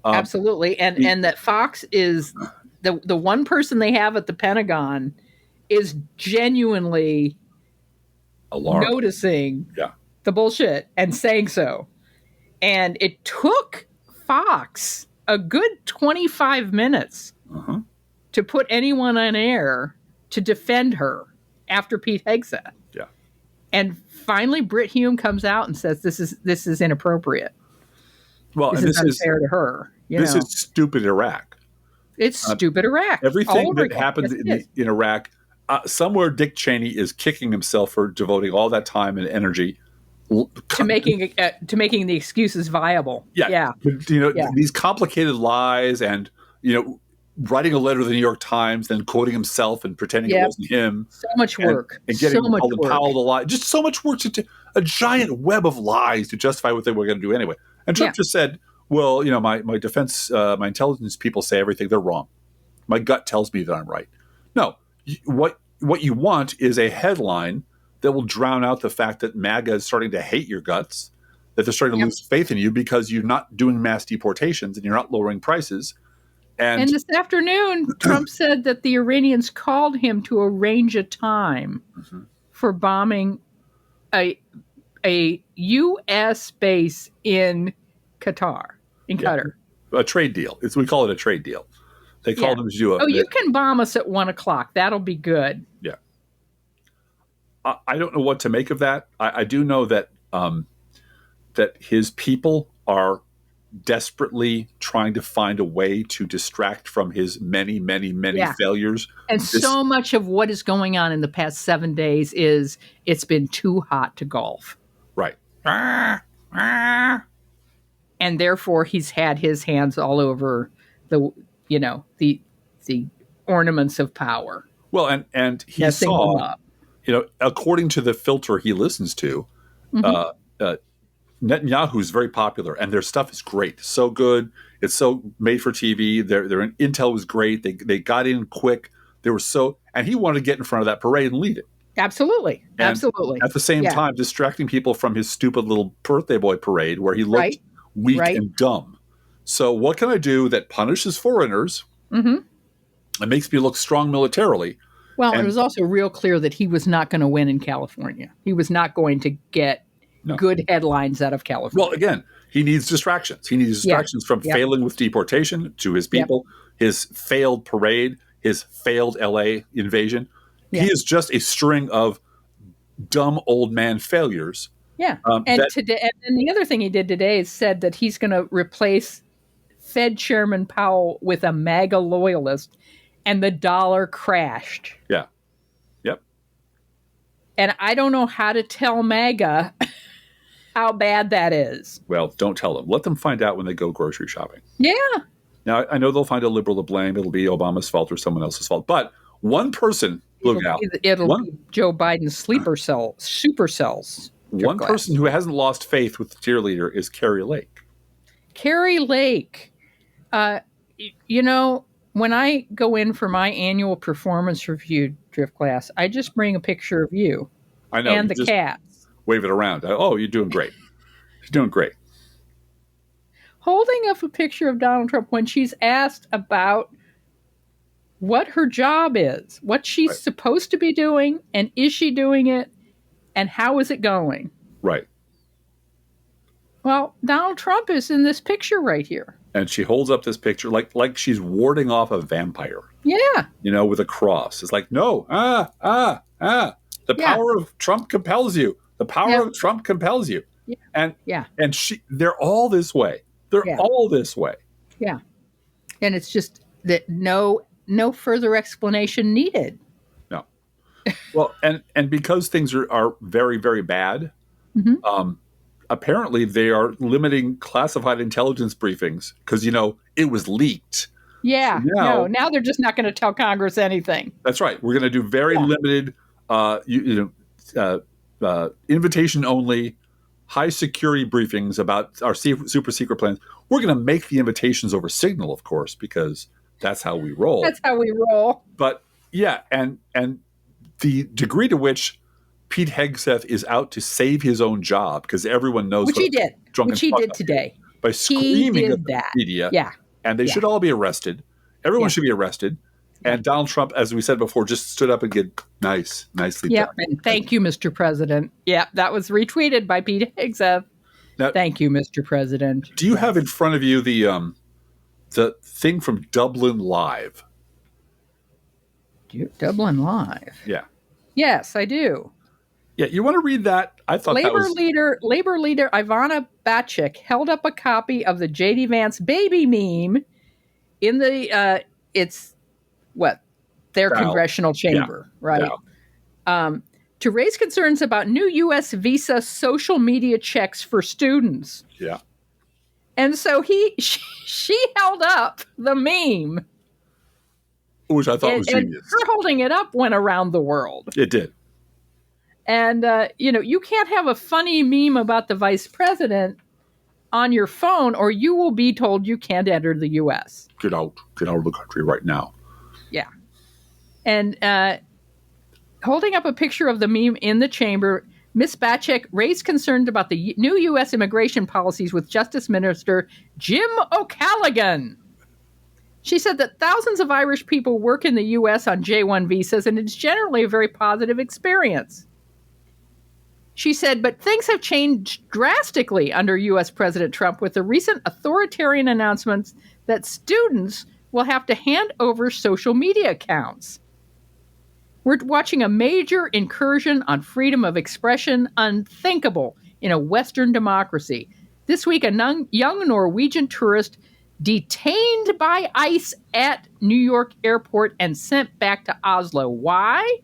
Absolutely, and that Fox is. The one person they have at the Pentagon is genuinely noticing the bullshit and saying so. And it took Fox a good 25 minutes to put anyone on air to defend her after Pete Hegseth.
Yeah.
And finally Britt Hume comes out and says this is inappropriate.
Well,
this is unfair to her.
This is stupid Iraq.
It's stupid Iraq.
Everything that happened in Iraq, somewhere Dick Cheney is kicking himself for devoting all that time and energy
to making the excuses viable.
Yeah. These complicated lies and writing a letter to the New York Times, then quoting himself and pretending it wasn't him.
So much work.
And getting Colin Powell to lie. Just so much work a giant web of lies to justify what they were going to do anyway. And Trump just said, well, my defense, my intelligence people say everything. They're wrong. My gut tells me that I'm right. No, what you want is a headline that will drown out the fact that MAGA is starting to hate your guts, that they're starting to lose faith in you because you're not doing mass deportations and you're not lowering prices. And
this afternoon, Trump said that the Iranians called him to arrange a time for bombing a U.S. base in Qatar. Qatar.
A trade deal. We call it a trade deal. They called him to do
you can bomb us at 1:00. That'll be good.
Yeah. I don't know what to make of that. I do know that that his people are desperately trying to find a way to distract from his many, many, many failures.
And so much of what is going on in the past 7 days is it's been too hot to golf.
Right.
And therefore he's had his hands all over the ornaments of power.
Well, and he saw, according to the filter he listens to, Netanyahu's very popular, and their stuff is great, so good. It's so made for TV. Their intel was great. They got in quick. And he wanted to get in front of that parade and lead it.
Absolutely.
And at the same time, distracting people from his stupid little birthday boy parade where he looked weak and dumb. So what can I do that punishes foreigners and makes me look strong militarily?
Well, and it was also real clear that he was not going to win in California. He was not going to get good headlines out of California.
Well, again, he needs distractions. He needs distractions from failing with deportation to his people, his failed parade, his failed LA invasion. He is just a string of dumb old man failures.
Yeah. And the other thing he did today is said that he's going to replace Fed Chairman Powell with a MAGA loyalist, and the dollar crashed.
Yeah. Yep.
And I don't know how to tell MAGA how bad that is.
Well, don't tell them. Let them find out when they go grocery shopping.
Yeah.
Now, I know they'll find a liberal to blame. It'll be Obama's fault or someone else's fault. But one person, Bluegal.
It'll be Joe Biden's super cells.
One person who hasn't lost faith with the cheerleader is Carrie Lake.
Carrie Lake. When when I go in for my annual performance review drift class, I just bring a picture of you
I know.
and
You
the
just
cats.
wave it around. Oh, you're doing great. You're doing great.
Holding up a picture of Donald Trump when she's asked about what her job is, what she's
Right.
supposed to be doing, and is she doing it, and how is it going?
Right.
Well, Donald Trump is in this picture right here.
And she holds up this picture like she's warding off a vampire.
Yeah.
With a cross. It's like, no, The power of Trump compels you. The power of Trump compels you.
Yeah.
And they're all this way. They're all this way.
Yeah. And it's just that no further explanation needed.
No. Well, and because things are very, very bad, apparently they are limiting classified intelligence briefings because, it was leaked.
Yeah.
So
now they're just not going to tell Congress anything.
That's right. We're going to do very limited, invitation only, high security briefings about our super secret plans. We're going to make the invitations over Signal, of course, because that's how we roll.
That's how we roll.
But yeah, and the degree to which Pete Hegseth is out to save his own job because everyone knows
which he did today
by screaming at the
that.
media.
Yeah,
and they should all be arrested. Everyone should be arrested. And Donald Trump, as we said before, just stood up and get nicely done.
And thank you, Mr. President. Yeah, that was retweeted by Pete Hegseth. Now, thank you, Mr. President.
Do you have in front of you the thing from Dublin Live?
Dublin Live?
Yeah.
Yes, I do.
Yeah, you want to read that? I thought
Labor leader Ivana Bacik held up a copy of the J.D. Vance baby meme in the their congressional chamber, right? To raise concerns about new U.S. visa social media checks for students.
Yeah.
And so she held up the meme,
which I thought was genius.
Her holding it up went around the world.
It did.
And, you can't have a funny meme about the vice president on your phone or you will be told you can't enter the U.S.
Get out of the country right now.
Yeah. And holding up a picture of the meme in the chamber, Ms. Bacik raised concerns about the new U.S. immigration policies with Justice Minister Jim O'Callaghan. She said that thousands of Irish people work in the U.S. on J-1 visas, and it's generally a very positive experience. She said, but things have changed drastically under U.S. President Trump with the recent authoritarian announcements that students will have to hand over social media accounts. We're watching a major incursion on freedom of expression, unthinkable in a Western democracy. This week, a young Norwegian tourist detained by ICE at New York airport and sent back to Oslo. Why?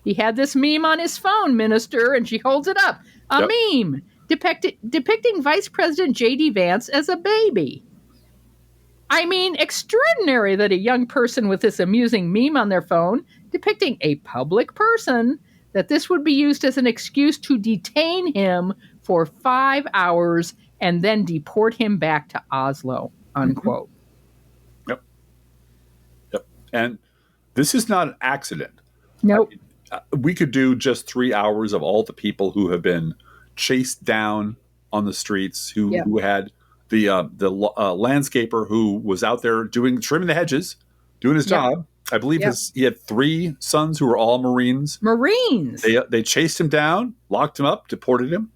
He had this meme on his phone, Minister, and she holds it up. A meme depicting Vice President J.D. Vance as a baby. I mean, extraordinary that a young person with this amusing meme on their phone depicting a public person, that this would be used as an excuse to detain him for 5 hours and then deport him back to Oslo, unquote.
Yep. And this is not an accident.
Nope.
We could do just 3 hours of all the people who have been chased down on the streets, who had the landscaper who was out there trimming the hedges, doing his job. I believe he had 3 sons who were all Marines. They chased him down, locked him up, deported him.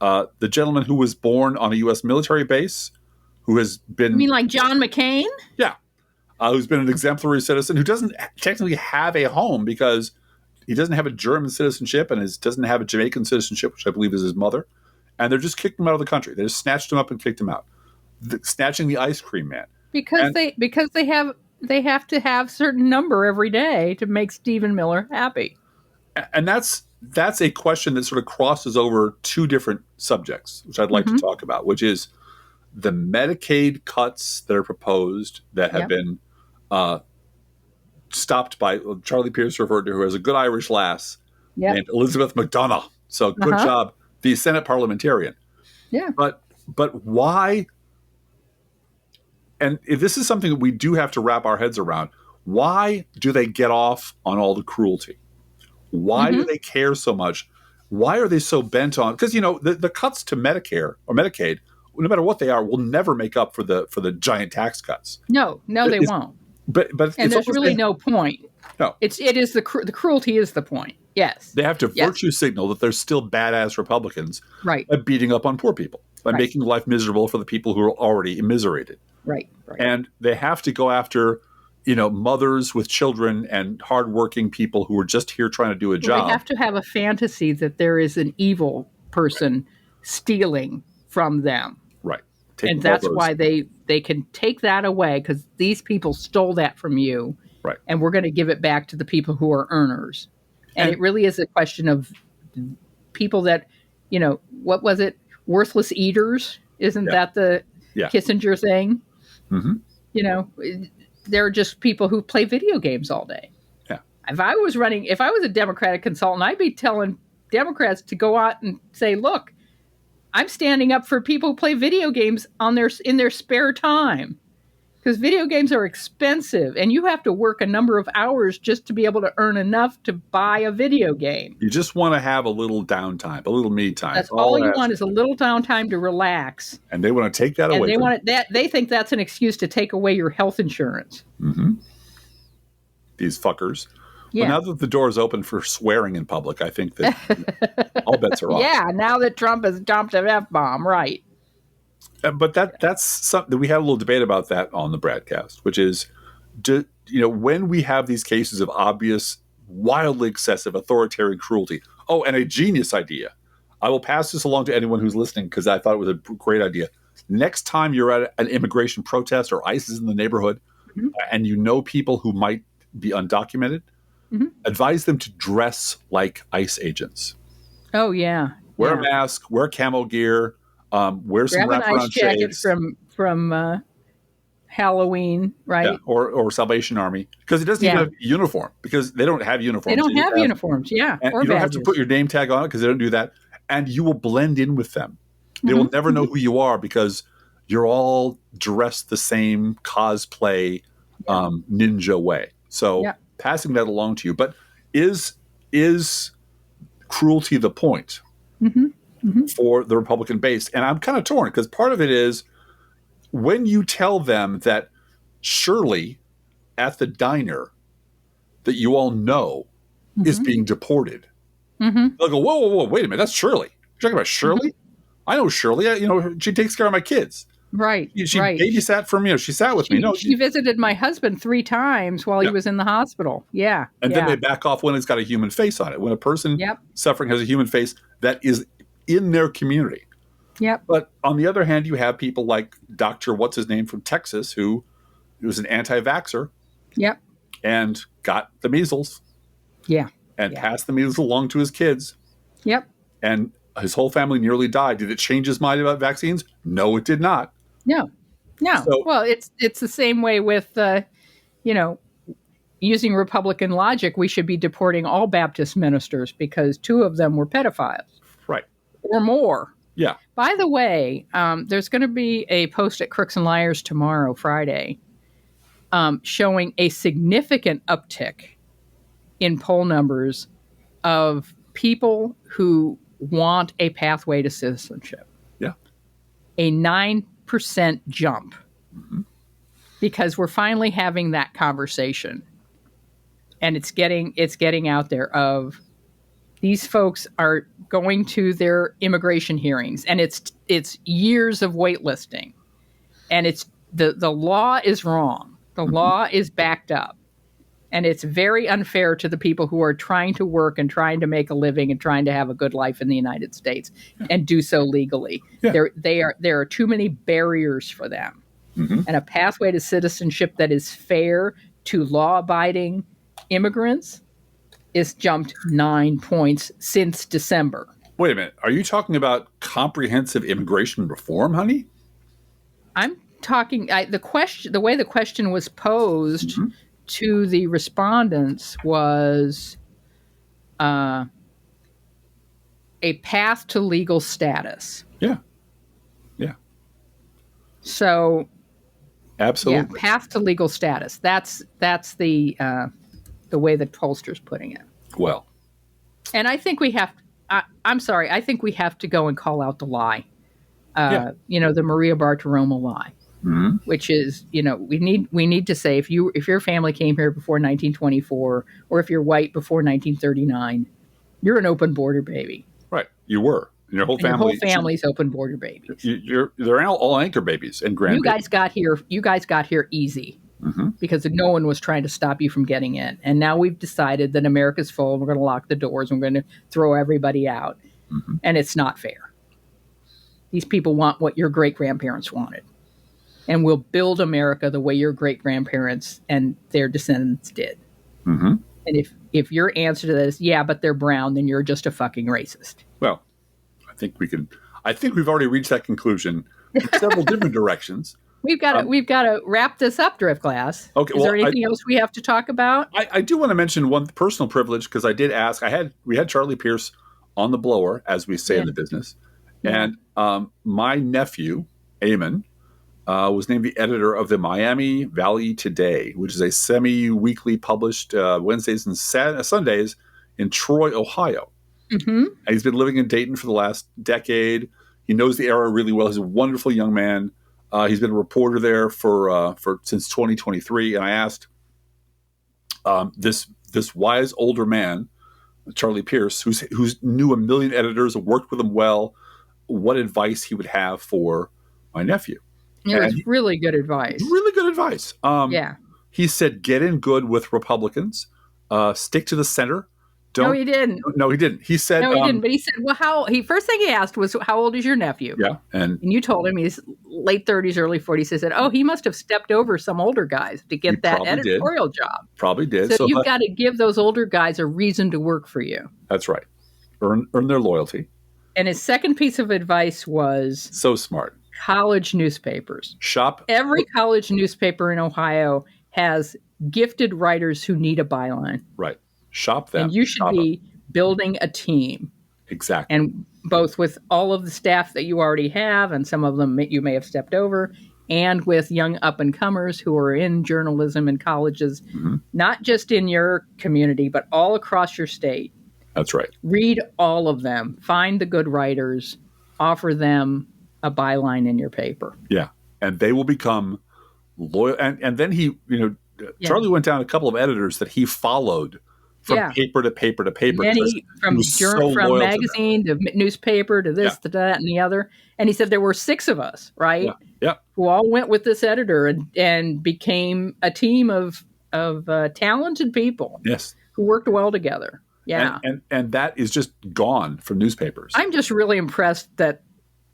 The gentleman who was born on a U.S. military base, who has been...
You mean like John McCain?
Yeah. Who's been an exemplary citizen, who doesn't technically have a home because he doesn't have a German citizenship and doesn't have a Jamaican citizenship, which I believe is his mother. And they're just kicked him out of the country. They just snatched him up and kicked him out. Snatching the ice cream man.
Because they have to have a certain number every day to make Stephen Miller happy.
And that's a question that sort of crosses over 2 different subjects, which I'd like to talk about, which is the Medicaid cuts that are proposed that have been stopped by Charlie Pierce, referred to her as a good Irish lass named Elizabeth McDonough. So good job, the Senate parliamentarian.
Yeah.
But why and if this is something that we do have to wrap our heads around, why do they get off on all the cruelty? Why do they care so much? Why are they so bent on? Because the cuts to Medicare or Medicaid, no matter what they are, will never make up for the giant tax cuts.
No, they won't.
But
and there's really no point.
No,
it is the cruelty is the point. Yes,
they have to virtue signal that they're still badass Republicans,
right?
By beating up on poor people, by making life miserable for the people who are already immiserated,
right?
And they have to go after mothers with children and hardworking people who are just here trying to do a job.
They have to have a fantasy that there is an evil person stealing from them.
Right.
And that's why they can take that away, because these people stole that from you.
Right.
And we're going to give it back to the people who are earners. And it really is a question of people that, what was it? Worthless eaters? Isn't that the Kissinger thing? Mm-hmm. They're just people who play video games all day.
Yeah.
If I was a Democratic consultant, I'd be telling Democrats to go out and say, look, I'm standing up for people who play video games in their spare time, because video games are expensive and you have to work a number of hours just to be able to earn enough to buy a video game.
You just want to have a little downtime, a little me time.
That's all you want, is a little downtime to relax.
And they want to take that away.
They think that's an excuse to take away your health insurance.
Mm-hmm. These fuckers. Yeah. Well, now that the door is open for swearing in public, I think that all bets are off.
Yeah, now that Trump has dumped an F-bomb, right.
But that's something we had a little debate about that on the broadcast, which is, when we have these cases of obvious, wildly excessive authoritarian cruelty. Oh, and a genius idea. I will pass this along to anyone who's listening, because I thought it was a great idea. Next time you're at an immigration protest or ICE is in the neighborhood, and people who might be undocumented, advise them to dress like ICE agents.
Oh, yeah.
Wear a mask, wear camo gear, wear some
wraparound
an ice jacket
from Halloween, right?
Yeah, or Salvation Army, because it doesn't even have a uniform, because they don't have uniforms.
They don't have uniforms, yeah.
And you don't have to put your name tag on it, because they don't do that. And you will blend in with them. They will never know who you are, because you're all dressed the same cosplay ninja way. So passing that along to you. But is cruelty the point for the Republican base? And I'm kind of torn, because part of it is when you tell them that Shirley at the diner that you all know is being deported, they'll go, whoa, wait a minute, that's Shirley. You're talking about Shirley? I know Shirley. She takes care of my kids.
Right.
She babysat for me. She sat with me. No,
she visited my husband 3 times while he was in the hospital. Yeah.
And then they back off when it's got a human face on it. When a person suffering has a human face that is in their community.
Yep.
But on the other hand, you have people like Dr. What's his name from Texas, who was an anti-vaxxer.
Yep.
And got the measles.
Yeah.
And passed the measles along to his kids.
Yep.
And his whole family nearly died. Did it change his mind about vaccines? No, it did not.
No. So, well, it's the same way with, using Republican logic. We should be deporting all Baptist ministers because 2 of them were pedophiles.
Right.
Or more.
Yeah.
By the way, there's going to be a post at Crooks and Liars tomorrow, Friday, showing a significant uptick in poll numbers of people who want a pathway to citizenship.
Yeah.
A 9% jump. Because we're finally having that conversation. And it's getting out there of these folks are going to their immigration hearings, and it's years of waitlisting. And it's the law is wrong. The law is backed up. And it's very unfair to the people who are trying to work and trying to make a living and trying to have a good life in the United States and do so legally. Yeah. There are too many barriers for them. And a pathway to citizenship that is fair to law-abiding immigrants is jumped 9 points since December.
Wait a minute. Are you talking about comprehensive immigration reform, honey?
I'm talking the way the question was posed to the respondents was a path to legal status.
Yeah. Yeah.
So
Absolutely.
Yeah, path to legal status. That's the way that pollster's putting it.
Well,
and I think we have. I'm sorry. I think we have to go and call out the lie. The Maria Bartiromo lie, which is, we need to say if your family came here before 1924, or if you're white before 1939, you're an open border baby.
Right, you were. And your whole
family's open border babies.
They're all anchor babies and grandbabies.
You guys got here easy because no one was trying to stop you from getting in. And now we've decided that America's full. And we're going to lock the doors. And we're going to throw everybody out. And it's not fair. These people want what your great-grandparents wanted. And we'll build America the way your great-grandparents and their descendants did. And if your answer to that is, yeah, but they're brown, then you're just a fucking racist.
Well, I think we've already reached that conclusion in several different directions. We've got
to wrap this up, Driftglass.
Okay.
Is there anything else we have to talk about?
I do want to mention one personal privilege, because I did ask. We had Charlie Pierce on the blower, as we say in the business, and my nephew Eamon was named the editor of the Miami Valley Today, which is a semi-weekly published Wednesdays and Sundays in Troy, Ohio. And he's been living in Dayton for the last decade. He knows the area really well. He's a wonderful young man. He's been a reporter there for since 2023. And I asked this wise older man, Charlie Pierce, who's knew a million editors and worked with them well, what advice he would have for my nephew.
It was really good advice.
Really good advice. He said, get in good with Republicans. Stick to the center.
No, he didn't.
No, he didn't. He said,
no, he didn't. But he said, well, first thing he asked was, how old is your nephew?
Yeah. And
you told him he's late 30s, early 40s. He said, he must have stepped over some older guys to get that editorial job.
Probably did.
So you've got to give those older guys a reason to work for you.
That's right. Earn their loyalty.
And his second piece of advice was...
So smart.
College newspapers.
Shop.
Every college newspaper in Ohio has gifted writers who need a byline.
Right. Shop them.
And you should be building a team.
Exactly.
And both with all of the staff that you already have, and some of them you may have stepped over, and with young up-and-comers who are in journalism in colleges, not just in your community, but all across your state.
That's right.
Read all of them. Find the good writers. Offer them a byline in your paper.
Yeah. And they will become loyal. And then Charlie went down a couple of editors that he followed from paper to paper to paper.
From magazine to newspaper to this, to that, and the other. And he said there were 6 of us, right?
Yeah.
Who all went with this editor and became a team of talented people.
Yes.
Who worked well together. Yeah.
And that is just gone from newspapers.
I'm just really impressed that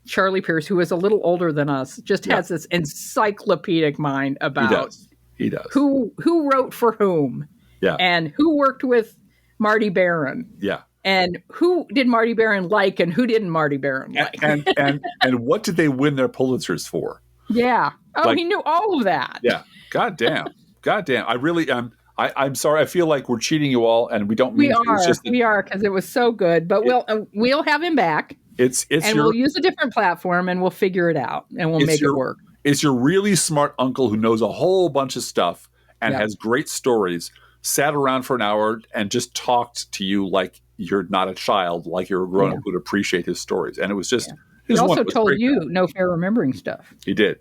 Charlie Pierce, who is a little older than us, just has this encyclopedic mind about
he does.
Who wrote for whom.
Yeah.
And who worked with Marty Baron.
Yeah.
And who did Marty Baron like and who didn't Marty Baron like?
And what did they win their Pulitzers for?
Yeah. Oh, he knew all of that.
Yeah. God damn. I really am. I'm sorry. I feel like we're cheating you all, and we don't mean to.
We are, because it was so good. But we'll have him back. We'll use a different platform, and we'll figure it out, and we'll make it work.
It's your really smart uncle who knows a whole bunch of stuff and has great stories, sat around for an hour and just talked to you like you're not a child, like you're a grown-up who'd appreciate his stories. And it was just...
He also told you no fair remembering stuff.
He did.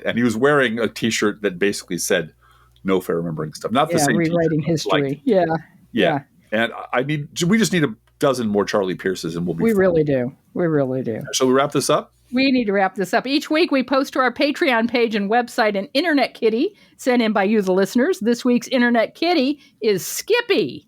And he was wearing a T-shirt that basically said no fair remembering stuff. Not the same
rewriting history. Yeah.
And we just need a dozen more Charlie Pierces and we'll be fine.
We really do.
Shall we wrap this up?
We need to wrap this up. Each week we post to our Patreon page and website an Internet Kitty sent in by you, the listeners. This week's Internet Kitty is Skippy.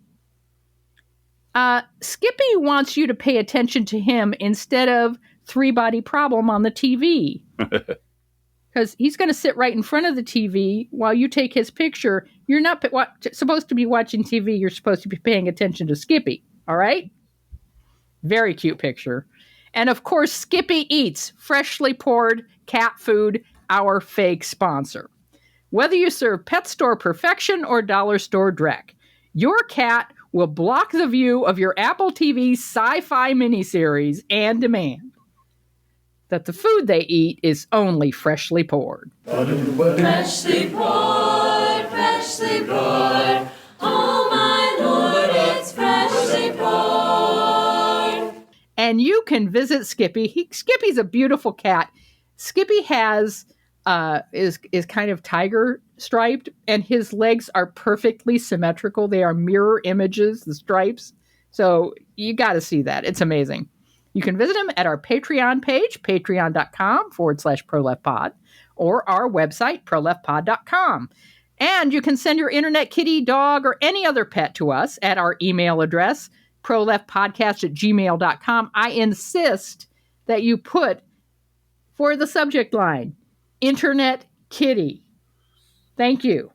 Skippy wants you to pay attention to him instead of Three Body Problem on the TV. Because he's going to sit right in front of the TV while you take his picture. You're not supposed to be watching TV. You're supposed to be paying attention to Skippy. All right? Very cute picture. And of course, Skippy Eats, freshly poured cat food, our fake sponsor. Whether you serve pet store perfection or dollar store dreck, your cat will block the view of your Apple TV sci-fi miniseries and demand that the food they eat is only freshly poured.
Freshly poured, freshly poured. Oh, my Lord, it's freshly poured.
And you can visit Skippy. Skippy's a beautiful cat. Skippy has is kind of tiger striped, and his legs are perfectly symmetrical. They are mirror images, the stripes. So you got to see that. It's amazing. You can visit him at our Patreon page, patreon.com/proleftpod, or our website, proleftpod.com. And you can send your internet kitty, dog, or any other pet to us at our email address, proleftpodcast@gmail.com. I insist that you put for the subject line, Internet Kitty. Thank you.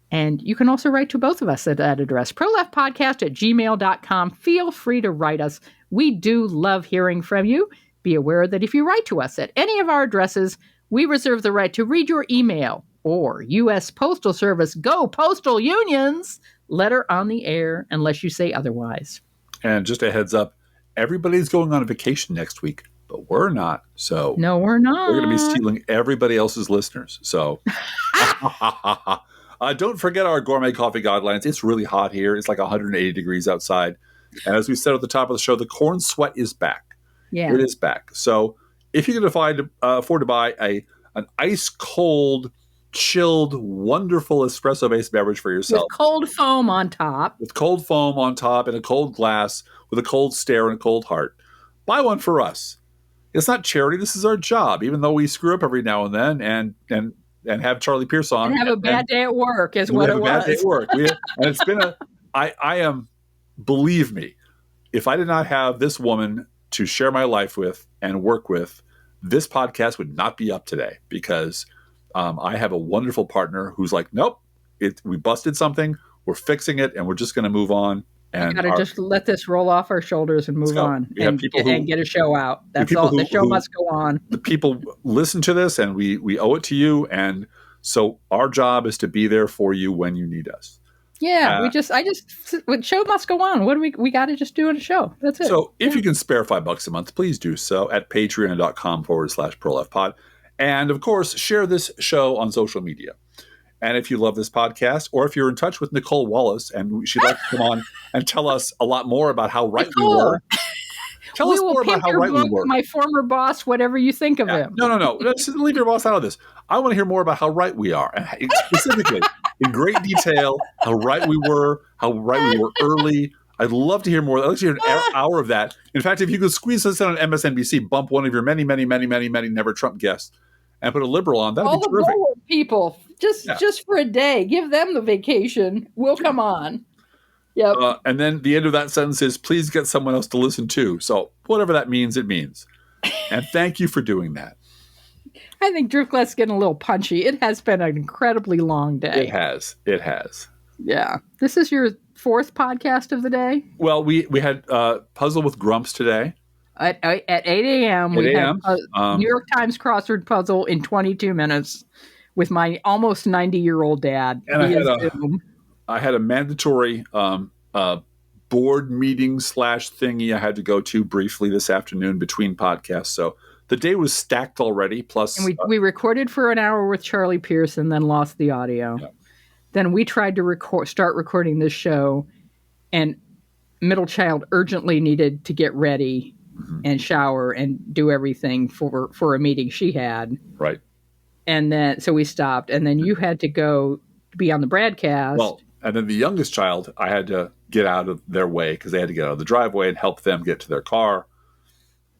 And you can also write to both of us at that address, proleftpodcast@gmail.com. Feel free to write us. We do love hearing from you. Be aware that if you write to us at any of our addresses, we reserve the right to read your email or U.S. Postal Service, go Postal Unions, letter on the air unless you say otherwise.
And just a heads up, everybody's going on a vacation next week, but we're not. So
no, we're not.
We're going to be stealing everybody else's listeners. So don't forget our gourmet coffee guidelines. It's really hot here. It's like 180 degrees outside. And as we said at the top of the show, the corn sweat is back.
Yeah,
it is back. So if you can afford to buy an ice cold, chilled, wonderful espresso-based beverage for yourself.
With cold foam on top.
With cold foam on top and a cold glass with a cold stare and a cold heart. Buy one for us. It's not charity. This is our job, even though we screw up every now and then and have Charlie Pierce on.
And have a bad day at work is what it was.
Bad day at work. And it's been I am, believe me, if I did not have this woman to share my life with and work with, this podcast would not be up today because I have a wonderful partner who's like, nope, we busted something, we're fixing it, and we're just going to move on. And
got to just let this roll off our shoulders and move on and get a show out. That's all. The show must go on. The
people listen to this, and we owe it to you. And so our job is to be there for you when you need us.
Yeah, the show must go on. What do we got to just do in a show? That's it.
So if you can spare $5 a month, please do so at patreon.com/proleftpod. And of course, share this show on social media. And if you love this podcast, or if you're in touch with Nicole Wallace and she'd like to come on and tell us a lot more about how right we were. Tell us more about how right we were.
My former boss, whatever you think of him.
No. Let's leave your boss out of this. I want to hear more about how right we are. And specifically, in great detail, how right we were early. I'd love to hear more. I'd like to hear an hour of that. In fact, if you could squeeze us in on MSNBC, bump one of your many, many, many, many, many Never Trump guests and put a liberal on, that would be terrific.
All the people, just for a day, give them the vacation. We'll come on. Yep.
And then the end of that sentence is, please get someone else to listen to. So whatever that means, it means. And thank you for doing that.
I think Driftglass getting a little punchy. It has been an incredibly long day.
It has.
Yeah. This is your fourth podcast of the day?
Well, we had Puzzle with Grumps today.
At 8 a.m. we had a New York Times crossword puzzle in 22 minutes with my almost 90-year-old dad.
And I had a mandatory board meeting / thingy I had to go to briefly this afternoon between podcasts. So the day was stacked already. Plus,
and we recorded for an hour with Charlie Pierce and then lost the audio. Yeah. Then we tried to start recording this show, and middle child urgently needed to get ready and shower and do everything for a meeting she had.
Right.
And then, so we stopped, and then you had to go be on the broadcast.
Well, and then the youngest child, I had to get out of their way because they had to get out of the driveway and help them get to their car.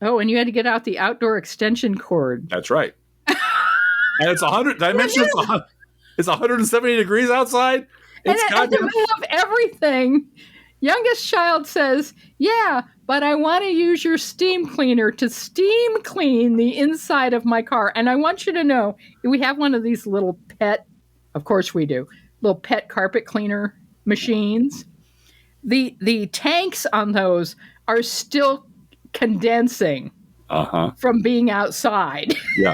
Oh, and you had to get out the outdoor extension cord.
That's right. And it's 100. Did I mention it's 170 degrees outside? It's
in the middle of everything. Youngest child says, yeah, but I want to use your steam cleaner to steam clean the inside of my car. And I want you to know, we have one of these little pet, of course we do, little pet carpet cleaner machines. The tanks on those are still condensing from being outside.
Yeah.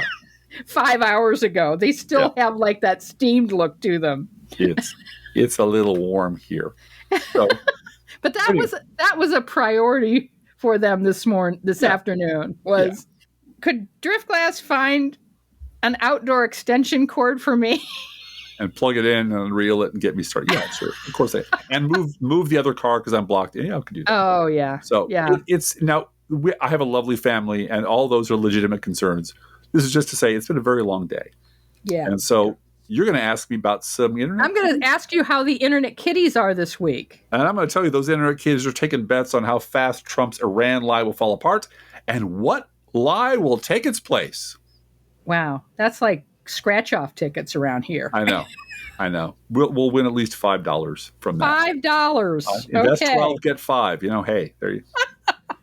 5 hours ago. They still have like that steamed look to them.
It's a little warm here. So,
but that was a priority for them this afternoon was, could Driftglass find an outdoor extension cord for me?
And plug it in and reel it and get me started. Yeah, sure. Of course. And move the other car because I'm blocked. Yeah, I could do that.
Oh, yeah.
So
yeah.
It's now, I have a lovely family and all those are legitimate concerns. This is just to say it's been a very long day.
Yeah.
And so you're going to ask me about some internet.
I'm going to ask you how the internet kitties are this week.
And I'm going to tell you those internet kitties are taking bets on how fast Trump's Iran lie will fall apart and what lie will take its place.
Wow. That's like scratch-off tickets around here.
I know. We'll win at least $5 from that.
$5.
Invest
okay.
12, get 5. Hey, there you go.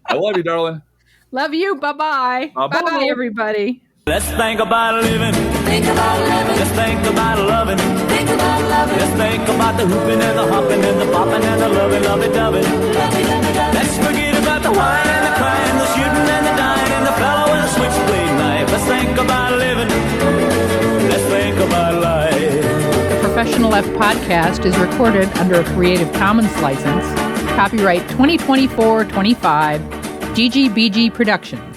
I love you, darling.
Love you. Bye-bye. Bye-bye, everybody.
Let's think about living.
Think about living.
Let's think about loving.
Think about loving.
Let's think about the hooping and the hopping and the popping and the lovey-dovey. Let's forget about the wine and the crying, the shooting and the dying, and the fellow with a switchblade knife. Let's think about living. Let's think about life.
The Professional Left podcast is recorded under a Creative Commons license. Copyright 2024-25, GGBG Productions.